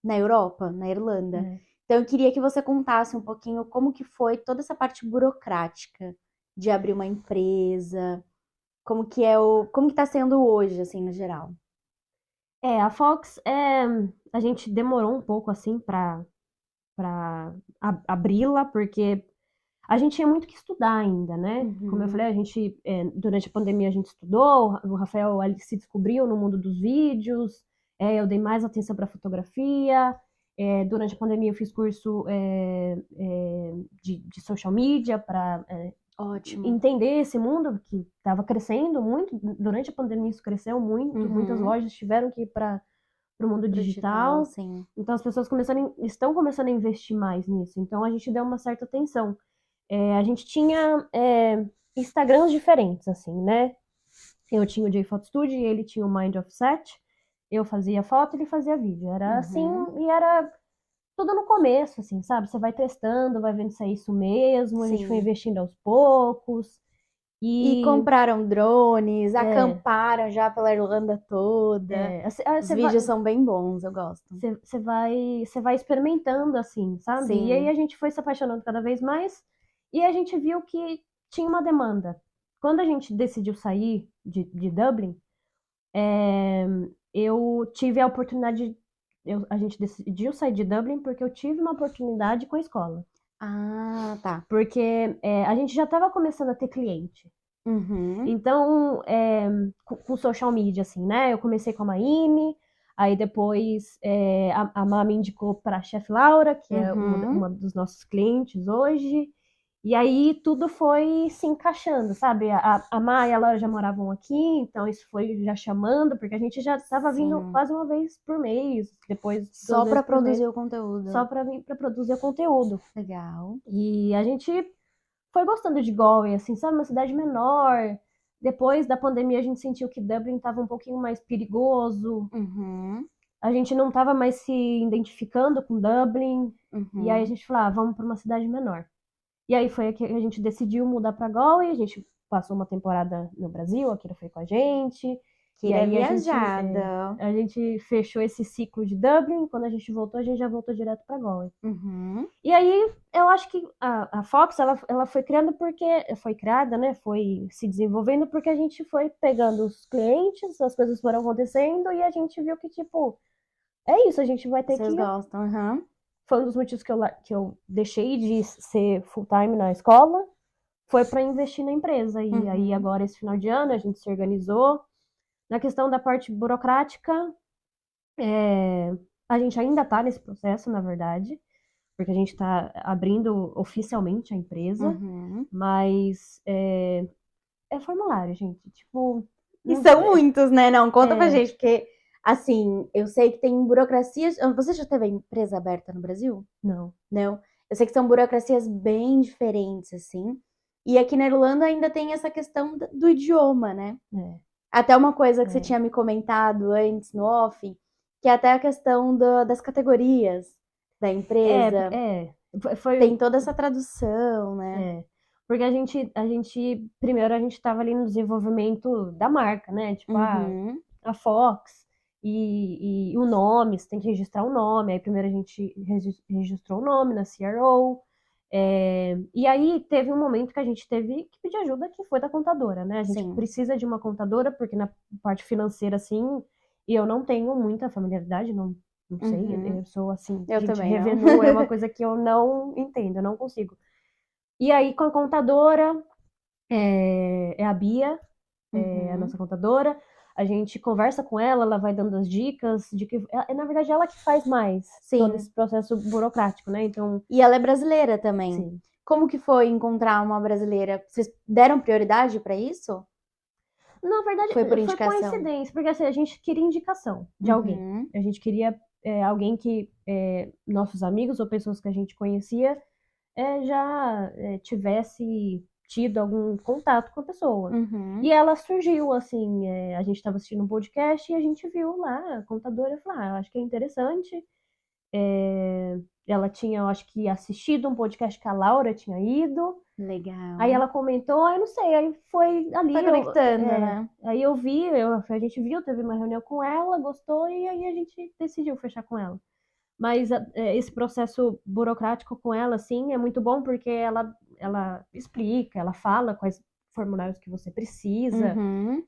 Speaker 1: na Europa, na Irlanda. Então eu queria que você contasse um pouquinho como que foi toda essa parte burocrática de abrir uma empresa, como que tá sendo hoje, assim, no geral.
Speaker 2: A Fox, a gente demorou um pouco, assim, para abri-la, porque a gente tinha muito que estudar ainda, né? Como eu
Speaker 1: Uhum.
Speaker 2: falei, a gente, durante a pandemia a gente estudou, o Rafael ele se descobriu no mundo dos vídeos, eu dei mais atenção para fotografia, durante a pandemia eu fiz curso de social media para
Speaker 1: Ótimo.
Speaker 2: entender esse mundo que estava crescendo muito, durante a pandemia isso cresceu muito, muitas lojas tiveram que ir para o mundo digital,
Speaker 1: sim.
Speaker 2: então as pessoas estão começando a investir mais nisso, então a gente deu uma certa atenção. A gente tinha Instagrams diferentes, assim, né? Eu tinha o JPhoto Studio, ele tinha o Mind Offset, eu fazia foto, ele fazia vídeo. Era assim, e era tudo no começo, assim, sabe? Você vai testando, vai vendo se é isso mesmo, a gente foi
Speaker 1: Sim.
Speaker 2: investindo aos poucos.
Speaker 1: E compraram drones, acamparam já pela Irlanda toda. Os vídeos são bem bons, eu gosto.
Speaker 2: Você vai experimentando, assim, sabe?
Speaker 1: Sim.
Speaker 2: E aí a gente foi se apaixonando cada vez mais e a gente viu que tinha uma demanda. Quando a gente decidiu sair de Dublin, eu tive a oportunidade. A gente decidiu sair de Dublin porque eu tive uma oportunidade com a escola.
Speaker 1: Ah, tá.
Speaker 2: Porque a gente já estava começando a ter cliente.
Speaker 1: Uhum.
Speaker 2: Então, com social media, assim, né? Eu comecei com a Maine, aí depois a Má me indicou para a Chef Laura, que é uma dos nossos clientes hoje. E aí tudo foi se encaixando, sabe? A Má e a Laura já moravam aqui, então isso foi já chamando, porque a gente já estava vindo quase uma vez por mês, depois
Speaker 1: só para produzir o conteúdo.
Speaker 2: Só para vir para produzir o conteúdo.
Speaker 1: Legal.
Speaker 2: E a gente foi gostando de Galway, assim, sabe? Uma cidade menor. Depois da pandemia, a gente sentiu que Dublin estava um pouquinho mais perigoso.
Speaker 1: Uhum.
Speaker 2: A gente não estava mais se identificando com Dublin. E aí a gente falou, vamos para uma cidade menor. E aí foi que a gente decidiu mudar para Galway. A gente passou uma temporada no Brasil, a Kira foi com a gente.
Speaker 1: Que
Speaker 2: E aí
Speaker 1: viajada.
Speaker 2: a gente fechou esse ciclo de Dublin. Quando a gente voltou, a gente já voltou direto para Galway.
Speaker 1: Uhum.
Speaker 2: E aí eu acho que a Fox ela foi criando foi criada, né? Foi se desenvolvendo porque a gente foi pegando os clientes, as coisas foram acontecendo e a gente viu que tipo é isso, a gente vai ter
Speaker 1: Vocês
Speaker 2: que.
Speaker 1: gostam, uhum.
Speaker 2: Foi um dos motivos que eu deixei de ser full time na escola, foi para investir na empresa. E aí agora esse final de ano a gente se organizou. Na questão da parte burocrática, a gente ainda está nesse processo, na verdade, porque a gente está abrindo oficialmente a empresa, mas é formulário, gente. Tipo.
Speaker 1: E são muitos, né? Não, conta pra gente, porque, assim, eu sei que tem burocracias. Você já teve a empresa aberta no Brasil?
Speaker 2: Não.
Speaker 1: Não. Eu sei que são burocracias bem diferentes, assim. E aqui na Irlanda ainda tem essa questão do idioma, né? Até uma coisa que você tinha me comentado antes no off, que é até a questão das categorias da empresa. Tem toda essa tradução, né?
Speaker 2: Porque primeiro a gente estava ali no desenvolvimento da marca, né? Tipo, a Fox e o nome, você tem que registrar o nome. Aí primeiro a gente registrou o nome na CRO. E aí teve um momento que a gente teve que pedir ajuda, que foi da contadora, né? A gente precisa de uma contadora, porque na parte financeira, assim, e eu não tenho muita familiaridade, não sei, eu sou assim,
Speaker 1: Eu
Speaker 2: gente,
Speaker 1: também
Speaker 2: revenue é uma coisa que eu não entendo, eu não consigo. E aí com a contadora, é a Bia, a nossa contadora, a gente conversa com ela vai dando as dicas de que, na verdade, ela que faz mais todo esse processo burocrático, né? Então,
Speaker 1: e ela é brasileira também.
Speaker 2: Sim.
Speaker 1: Como que foi encontrar uma brasileira? Vocês deram prioridade para isso?
Speaker 2: Na verdade,
Speaker 1: Foi por
Speaker 2: foi
Speaker 1: indicação?
Speaker 2: coincidência, porque assim, a gente queria indicação de alguém. A gente queria alguém que nossos amigos ou pessoas que a gente conhecia já tivesse tido algum contato com a pessoa. E ela surgiu, assim, a gente estava assistindo um podcast e a gente viu lá a contadora e falou, acho que é interessante. Ela tinha, eu acho que, assistido um podcast que a Laura tinha ido.
Speaker 1: Legal.
Speaker 2: Aí ela comentou, aí não sei, aí foi ali.
Speaker 1: Foi conectando, né?
Speaker 2: Aí eu vi, a gente viu, teve uma reunião com ela, gostou, e aí a gente decidiu fechar com ela. Mas esse processo burocrático com ela, assim, é muito bom porque ela explica, ela fala quais formulários que você precisa.
Speaker 1: Uhum.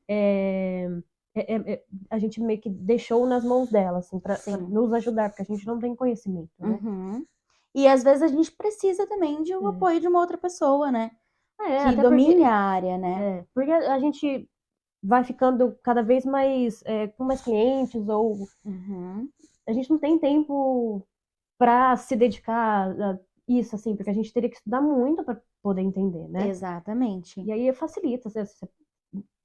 Speaker 2: A gente meio que deixou nas mãos dela, assim, pra
Speaker 1: Sim.
Speaker 2: nos ajudar, porque a gente não tem conhecimento, né?
Speaker 1: Uhum. E às vezes a gente precisa também de um apoio de uma outra pessoa, né? Que
Speaker 2: até
Speaker 1: domine
Speaker 2: porque,
Speaker 1: a área, né?
Speaker 2: porque a gente vai ficando cada vez mais com mais clientes, ou
Speaker 1: Uhum.
Speaker 2: a gente não tem tempo para se dedicar a isso, assim, porque a gente teria que estudar muito para poder entender, né?
Speaker 1: Exatamente.
Speaker 2: E aí facilita, você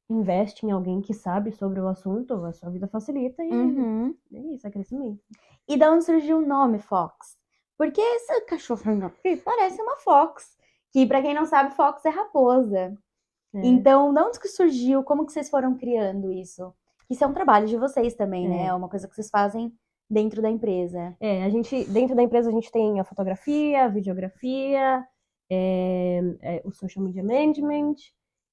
Speaker 2: investe em alguém que sabe sobre o assunto, a sua vida facilita e
Speaker 1: Uhum.
Speaker 2: é isso, é crescimento.
Speaker 1: E da onde surgiu o nome Fox? Porque essa cachorrinha aqui parece uma Fox, que pra quem não sabe, Fox é raposa. Então, de onde que surgiu? Como que vocês foram criando isso? Isso é um trabalho de vocês também, né? É uma coisa que vocês fazem dentro da empresa.
Speaker 2: Dentro da empresa a gente tem a fotografia, a videografia, o social media management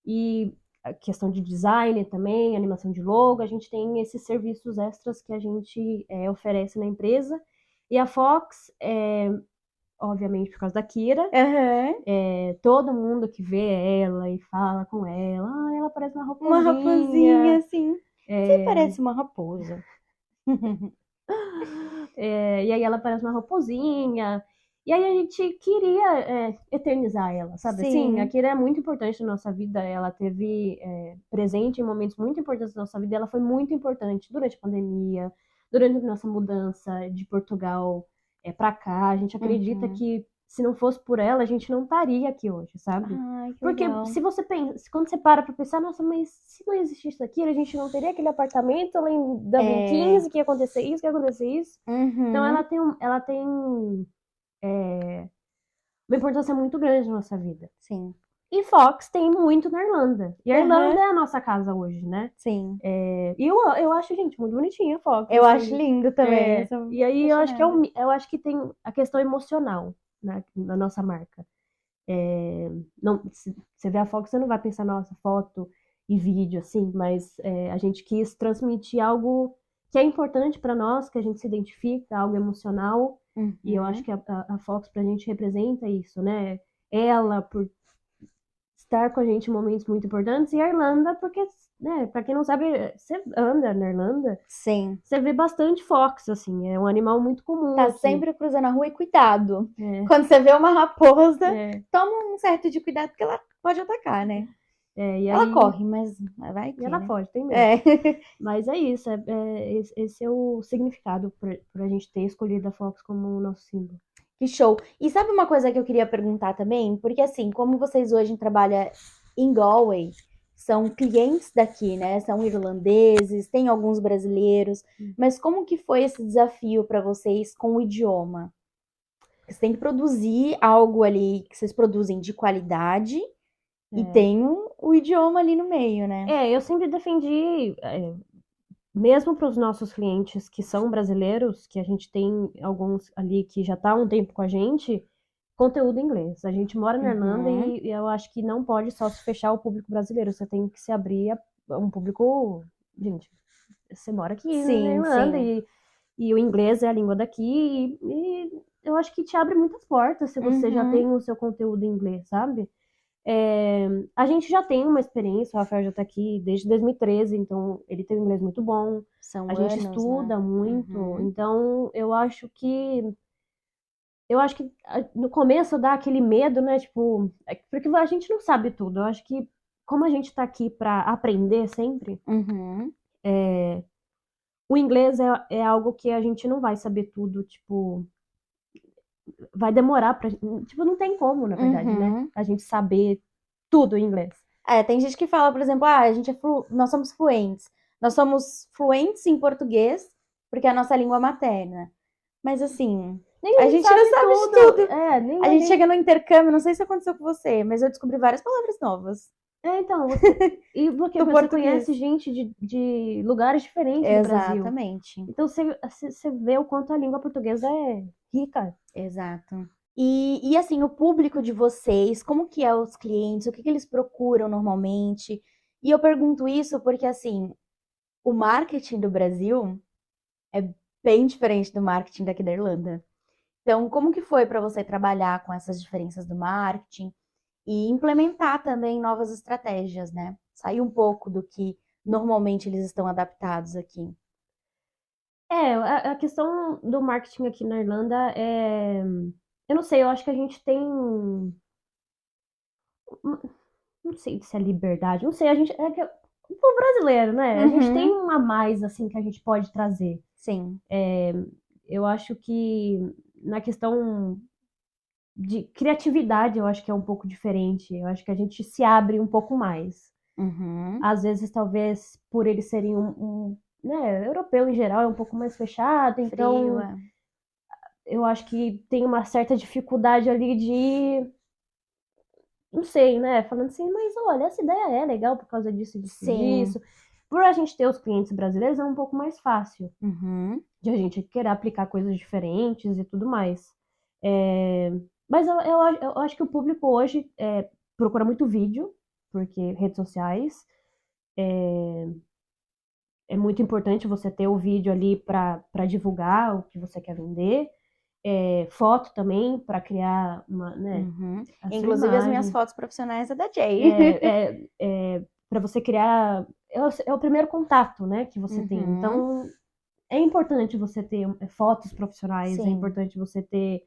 Speaker 2: e a questão de design também, animação de logo. A gente tem esses serviços extras que a gente oferece na empresa. E a Fox, obviamente por causa da Kira, todo mundo que vê ela e fala com ela, ela parece uma raposinha.
Speaker 1: Uma raposinha, assim. Você parece uma raposa.
Speaker 2: E aí ela parece uma raposinha. E aí a gente queria eternizar ela, sabe?
Speaker 1: Sim.
Speaker 2: Assim, a Kira é muito importante na nossa vida. Ela teve presente em momentos muito importantes da nossa vida. Ela foi muito importante durante a pandemia, durante a nossa mudança de Portugal para cá. A gente acredita que se não fosse por ela, a gente não estaria aqui hoje, sabe?
Speaker 1: Ai, que
Speaker 2: Porque
Speaker 1: legal.
Speaker 2: se você pensa, quando você para pra pensar, nossa, mas se não existisse aquilo, a gente não teria aquele apartamento lá em Dublin 15, que ia acontecer isso, que ia acontecer isso. Então ela tem uma importância muito grande na nossa vida.
Speaker 1: Sim.
Speaker 2: E Fox tem muito na Irlanda. E a Irlanda é a nossa casa hoje, né?
Speaker 1: Sim.
Speaker 2: E eu acho, gente, muito bonitinha a Fox.
Speaker 1: Eu
Speaker 2: assim.
Speaker 1: acho lindo também.
Speaker 2: E aí eu acho que tem a questão emocional na nossa marca. Não, se você vê a Fox, você não vai pensar, nossa, foto e vídeo, assim, mas a gente quis transmitir algo que é importante para nós, que a gente se identifica, algo emocional, e eu acho que a Fox pra gente representa isso, né? Ela, por estar com a gente em momentos muito importantes, e a Irlanda, porque, né, pra quem não sabe, você anda na Irlanda,
Speaker 1: Sim.
Speaker 2: você vê bastante Fox, assim, é um animal muito comum.
Speaker 1: Tá
Speaker 2: aqui.
Speaker 1: sempre cruzando a rua e cuidado. Quando você vê uma raposa, toma um certo de cuidado, porque ela pode atacar, né? Ela corre, mas vai que,
Speaker 2: ela
Speaker 1: né?
Speaker 2: foge, tem medo. Mas é isso, esse é o significado pra gente ter escolhido a Fox como o nosso símbolo.
Speaker 1: Que show. E sabe uma coisa que eu queria perguntar também? Porque assim, como vocês hoje trabalham em Galway, são clientes daqui, né? São irlandeses, tem alguns brasileiros. Mas como que foi esse desafio para vocês com o idioma? Vocês têm que produzir algo ali que vocês produzem de qualidade e tem o idioma ali no meio, né?
Speaker 2: Eu sempre defendi, mesmo para os nossos clientes que são brasileiros, que a gente tem alguns ali que já tá há um tempo com a gente, conteúdo em inglês. A gente mora na Irlanda e eu acho que não pode só se fechar ao público brasileiro, você tem que se abrir a um público. Gente, você mora aqui na Irlanda e o inglês é a língua daqui e eu acho que te abre muitas portas se você já tem o seu conteúdo em inglês, sabe? A gente já tem uma experiência, o Rafael já tá aqui desde 2013, então ele tem um inglês muito bom. A gente estuda muito, então eu acho que no começo dá aquele medo, né? Tipo, porque a gente não sabe tudo. Eu acho que como a gente tá aqui para aprender sempre, o inglês é algo que a gente não vai saber tudo, tipo, vai demorar pra. Tipo, não tem como, na verdade, né? A gente saber tudo em inglês.
Speaker 1: Tem gente que fala, por exemplo, a gente nós somos fluentes. Nós somos fluentes em português, porque é a nossa língua materna. Mas assim, a gente não sabe de tudo. A gente chega no intercâmbio, não sei se aconteceu com você, mas eu descobri várias palavras novas.
Speaker 2: Então, e porque
Speaker 1: Do
Speaker 2: você
Speaker 1: português.
Speaker 2: conhece gente de lugares diferentes do Brasil.
Speaker 1: Exatamente.
Speaker 2: Então você vê o quanto a língua portuguesa é rica.
Speaker 1: Exato. E assim, o público de vocês, como que é os clientes, o que que eles procuram normalmente? E eu pergunto isso porque, assim, o marketing do Brasil é bem diferente do marketing daqui da Irlanda. Então, como que foi para você trabalhar com essas diferenças do marketing e implementar também novas estratégias, né? Sair um pouco do que normalmente eles estão adaptados aqui.
Speaker 2: A questão do marketing aqui na Irlanda é. Eu não sei, eu acho que a gente tem. Não sei se é liberdade, não sei, a gente. É que, o povo brasileiro, né? A gente tem
Speaker 1: Uhum,
Speaker 2: um a mais, assim, que a gente pode trazer.
Speaker 1: sim.
Speaker 2: Eu acho que na questão de criatividade, eu acho que é um pouco diferente. Eu acho que a gente se abre um pouco mais.
Speaker 1: Uhum.
Speaker 2: Às vezes, talvez, por eles serem né, europeu em geral é um pouco mais fechado,
Speaker 1: Frio,
Speaker 2: então
Speaker 1: é.
Speaker 2: eu acho que tem uma certa dificuldade ali de, não sei, né? Falando assim, mas olha, essa ideia é legal por causa disso, disso,
Speaker 1: Sim.
Speaker 2: disso. Por a gente ter os clientes brasileiros é um pouco mais fácil
Speaker 1: Uhum.
Speaker 2: de a gente querer aplicar coisas diferentes e tudo mais. É, mas eu acho que o público hoje procura muito vídeo, porque redes sociais é muito importante você ter o vídeo ali para divulgar o que você quer vender. Foto também para criar né,
Speaker 1: Uhum.
Speaker 2: a sua
Speaker 1: Inclusive, as minhas
Speaker 2: imagem.
Speaker 1: fotos profissionais é da Jay.
Speaker 2: Para você criar. É o primeiro contato, né, que você tem.
Speaker 1: Uhum.
Speaker 2: Então, é importante você ter fotos profissionais, é
Speaker 1: Sim,
Speaker 2: importante você ter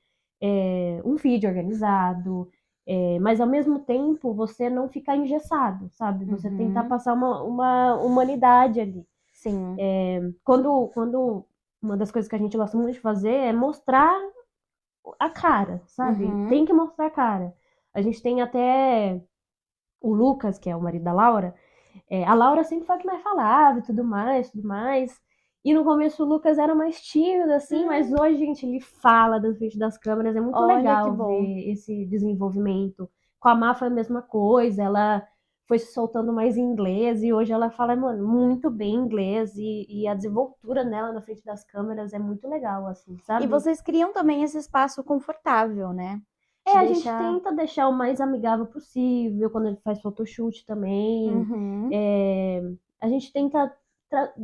Speaker 2: um vídeo organizado, mas ao mesmo tempo você não ficar engessado, sabe? Você tentar
Speaker 1: uhum.
Speaker 2: passar uma humanidade ali.
Speaker 1: Sim,
Speaker 2: Quando uma das coisas que a gente gosta muito de fazer é mostrar a cara, sabe?
Speaker 1: uhum.
Speaker 2: Tem que mostrar a cara. A gente tem até o Lucas, que é o marido da Laura. A Laura sempre foi a que mais falava e tudo mais, tudo mais. E no começo o Lucas era mais tímido, assim, mas
Speaker 1: Hum,
Speaker 2: hoje, gente, ele fala da frente das câmeras. É muito
Speaker 1: olha que
Speaker 2: legal
Speaker 1: bom.
Speaker 2: ver esse desenvolvimento. Com a Má foi a mesma coisa, ela foi se soltando mais em inglês e hoje ela fala, mano, muito bem inglês e a desenvoltura nela na frente das câmeras é muito legal, assim,
Speaker 1: E
Speaker 2: sabe?
Speaker 1: vocês criam também esse espaço confortável, né? De
Speaker 2: A gente
Speaker 1: deixar.
Speaker 2: tenta deixar o mais amigável possível quando a gente faz photoshoot também.
Speaker 1: Uhum.
Speaker 2: É, a gente tenta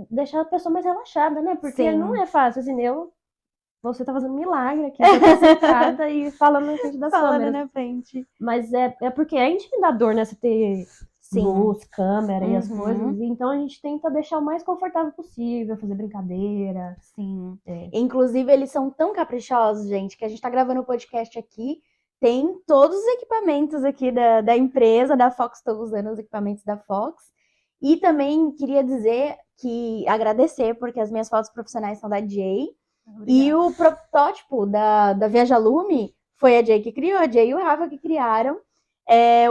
Speaker 2: deixar a pessoa mais relaxada, né? Porque não
Speaker 1: Sim.
Speaker 2: é fácil, assim, você tá fazendo um milagre aqui, você tá sentada e falando na frente das
Speaker 1: Falando
Speaker 2: câmeras.
Speaker 1: na frente.
Speaker 2: Mas é porque é intimidador, né? Você ter
Speaker 1: Sim.
Speaker 2: luz, câmera e as coisas.
Speaker 1: Uhum.
Speaker 2: E então a gente tenta deixar o mais confortável possível, fazer brincadeira.
Speaker 1: Sim.
Speaker 2: É,
Speaker 1: Inclusive, eles são tão caprichosos, gente, que a gente tá gravando o podcast aqui. Tem todos os equipamentos aqui da empresa, da Fox, estou usando os equipamentos da Fox. E também queria dizer que agradecer, porque as minhas fotos profissionais são da Jay. E
Speaker 2: obrigada.
Speaker 1: o protótipo da Viaja Lume foi a Jay que criou, a Jay e o Rafa que criaram.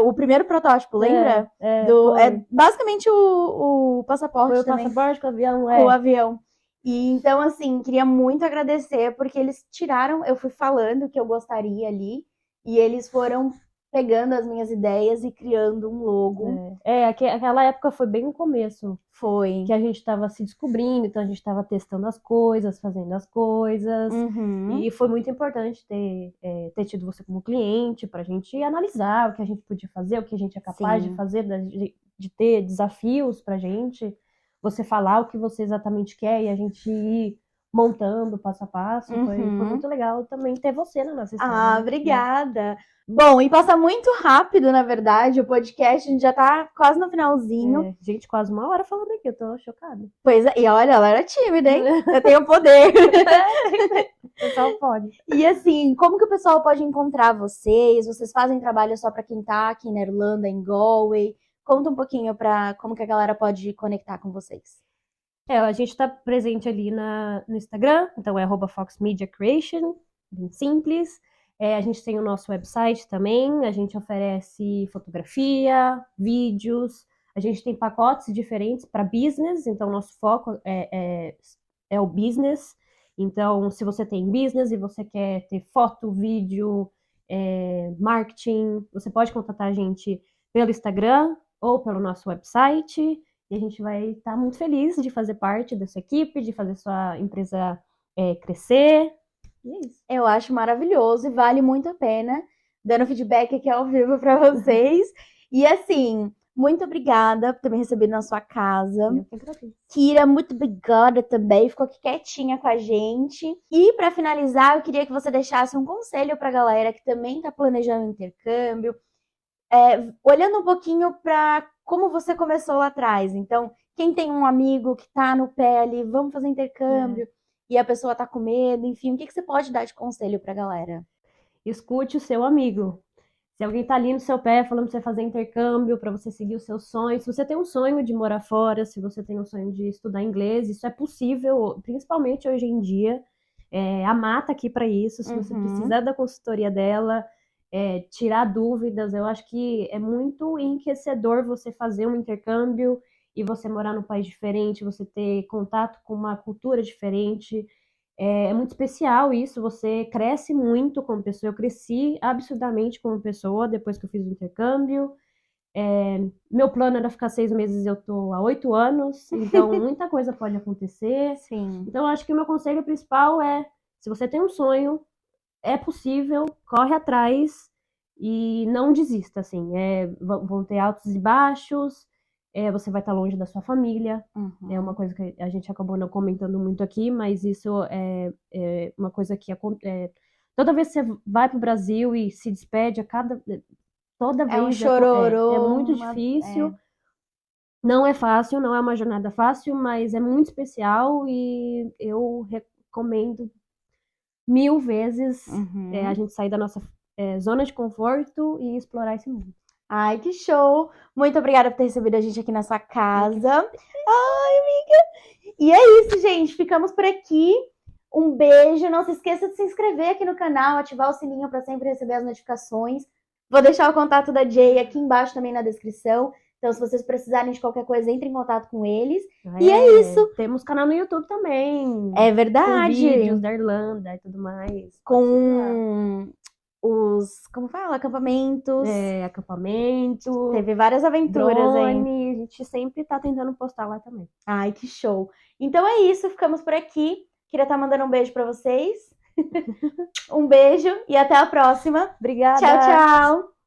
Speaker 1: O primeiro protótipo, lembra? É
Speaker 2: Foi.
Speaker 1: basicamente o
Speaker 2: Foi
Speaker 1: passaporte
Speaker 2: o
Speaker 1: também
Speaker 2: passaporte com o avião,
Speaker 1: com o avião. E então, assim, queria muito agradecer, porque eles tiraram, eu fui falando o que eu gostaria ali, e eles foram pegando as minhas ideias e criando um logo.
Speaker 2: Aquela época foi bem o começo, que
Speaker 1: Foi.
Speaker 2: a gente estava se descobrindo, então a gente estava testando as coisas, fazendo as coisas,
Speaker 1: Uhum.
Speaker 2: e foi muito importante ter tido você como cliente para a gente analisar o que a gente podia fazer, o que a gente é capaz de
Speaker 1: Sim.
Speaker 2: fazer, de ter desafios para a gente, você falar o que você exatamente quer e a gente ir montando passo a passo, foi
Speaker 1: Uhum.
Speaker 2: muito legal também ter você na nossa história,
Speaker 1: Ah,
Speaker 2: né?
Speaker 1: obrigada. Bom, e passa muito rápido, na verdade, o podcast, a gente já tá quase no finalzinho.
Speaker 2: Gente, quase uma hora falando aqui, eu tô chocada.
Speaker 1: Pois é, e olha, ela era tímida, hein? Eu tenho poder.
Speaker 2: O pessoal pode.
Speaker 1: E assim, como que o pessoal pode encontrar vocês? Vocês fazem trabalho só para quem tá aqui na Irlanda, em Galway? Conta um pouquinho para como que a galera pode conectar com vocês.
Speaker 2: A gente está presente ali no Instagram, então é @foxmediacreation, bem simples. A gente tem o nosso website também, a gente oferece fotografia, vídeos, a gente tem pacotes diferentes para business, então nosso foco é o business. Então, se você tem business e você quer ter foto, vídeo, marketing, você pode contatar a gente pelo Instagram, ou pelo nosso website. E a gente vai estar muito feliz de fazer parte dessa equipe, de fazer sua empresa crescer. E é isso.
Speaker 1: Eu acho maravilhoso e vale muito a pena, dando feedback aqui ao vivo para vocês. E assim, muito obrigada por ter me recebido na sua casa.
Speaker 2: Eu que agradeço.
Speaker 1: Kira, muito obrigada também, ficou aqui quietinha com a gente. E para finalizar, eu queria que você deixasse um conselho para a galera que também está planejando intercâmbio, olhando um pouquinho para como você começou lá atrás. Então, quem tem um amigo que está no pé ali, vamos fazer intercâmbio, e a pessoa está com medo, enfim, o que você pode dar de conselho para a galera?
Speaker 2: Escute o seu amigo. Se alguém tá ali no seu pé falando pra você fazer intercâmbio, para você seguir o seu sonho, se você tem um sonho de morar fora, se você tem um sonho de estudar inglês, isso é possível, principalmente hoje em dia. A Má tá aqui para isso, se você precisar da consultoria dela, tirar dúvidas, eu acho que é muito enriquecedor você fazer um intercâmbio e você morar num país diferente, você ter contato com uma cultura diferente. É muito especial isso, você cresce muito como pessoa. Eu cresci absurdamente como pessoa depois que eu fiz o intercâmbio. Meu plano era ficar 6 meses, eu tô há 8 anos, então muita coisa pode acontecer.
Speaker 1: Sim.
Speaker 2: Então eu acho que o meu conselho principal se você tem um sonho, é possível, corre atrás e não desista, assim. Vão ter altos e baixos, você vai estar longe da sua família. É uma coisa que a gente acabou não comentando muito aqui, mas isso é uma coisa que toda vez que você vai para o Brasil e se despede, toda vez
Speaker 1: um chororô,
Speaker 2: é muito difícil. Não é fácil, não é uma jornada fácil, mas é muito especial e eu recomendo 1000 vezes a gente sair da nossa zona de conforto e explorar esse mundo.
Speaker 1: Ai, que show! Muito obrigada por ter recebido a gente aqui na sua casa. Ai, amiga! E é isso, gente. Ficamos por aqui. Um beijo. Não se esqueça de se inscrever aqui no canal, ativar o sininho para sempre receber as notificações. Vou deixar o contato da Jay aqui embaixo também na descrição. Então, se vocês precisarem de qualquer coisa, entre em contato com eles. E é isso.
Speaker 2: Temos canal no YouTube também.
Speaker 1: É verdade.
Speaker 2: Com vídeos da Irlanda e tudo mais.
Speaker 1: Com como fala? Acampamentos.
Speaker 2: Acampamento.
Speaker 1: Teve várias aventuras,
Speaker 2: drone,
Speaker 1: hein?
Speaker 2: A gente sempre tá tentando postar lá também.
Speaker 1: Ai, que show. Então é isso, ficamos por aqui. Queria estar mandando um beijo para vocês. Um beijo e até a próxima.
Speaker 2: Obrigada.
Speaker 1: Tchau, tchau.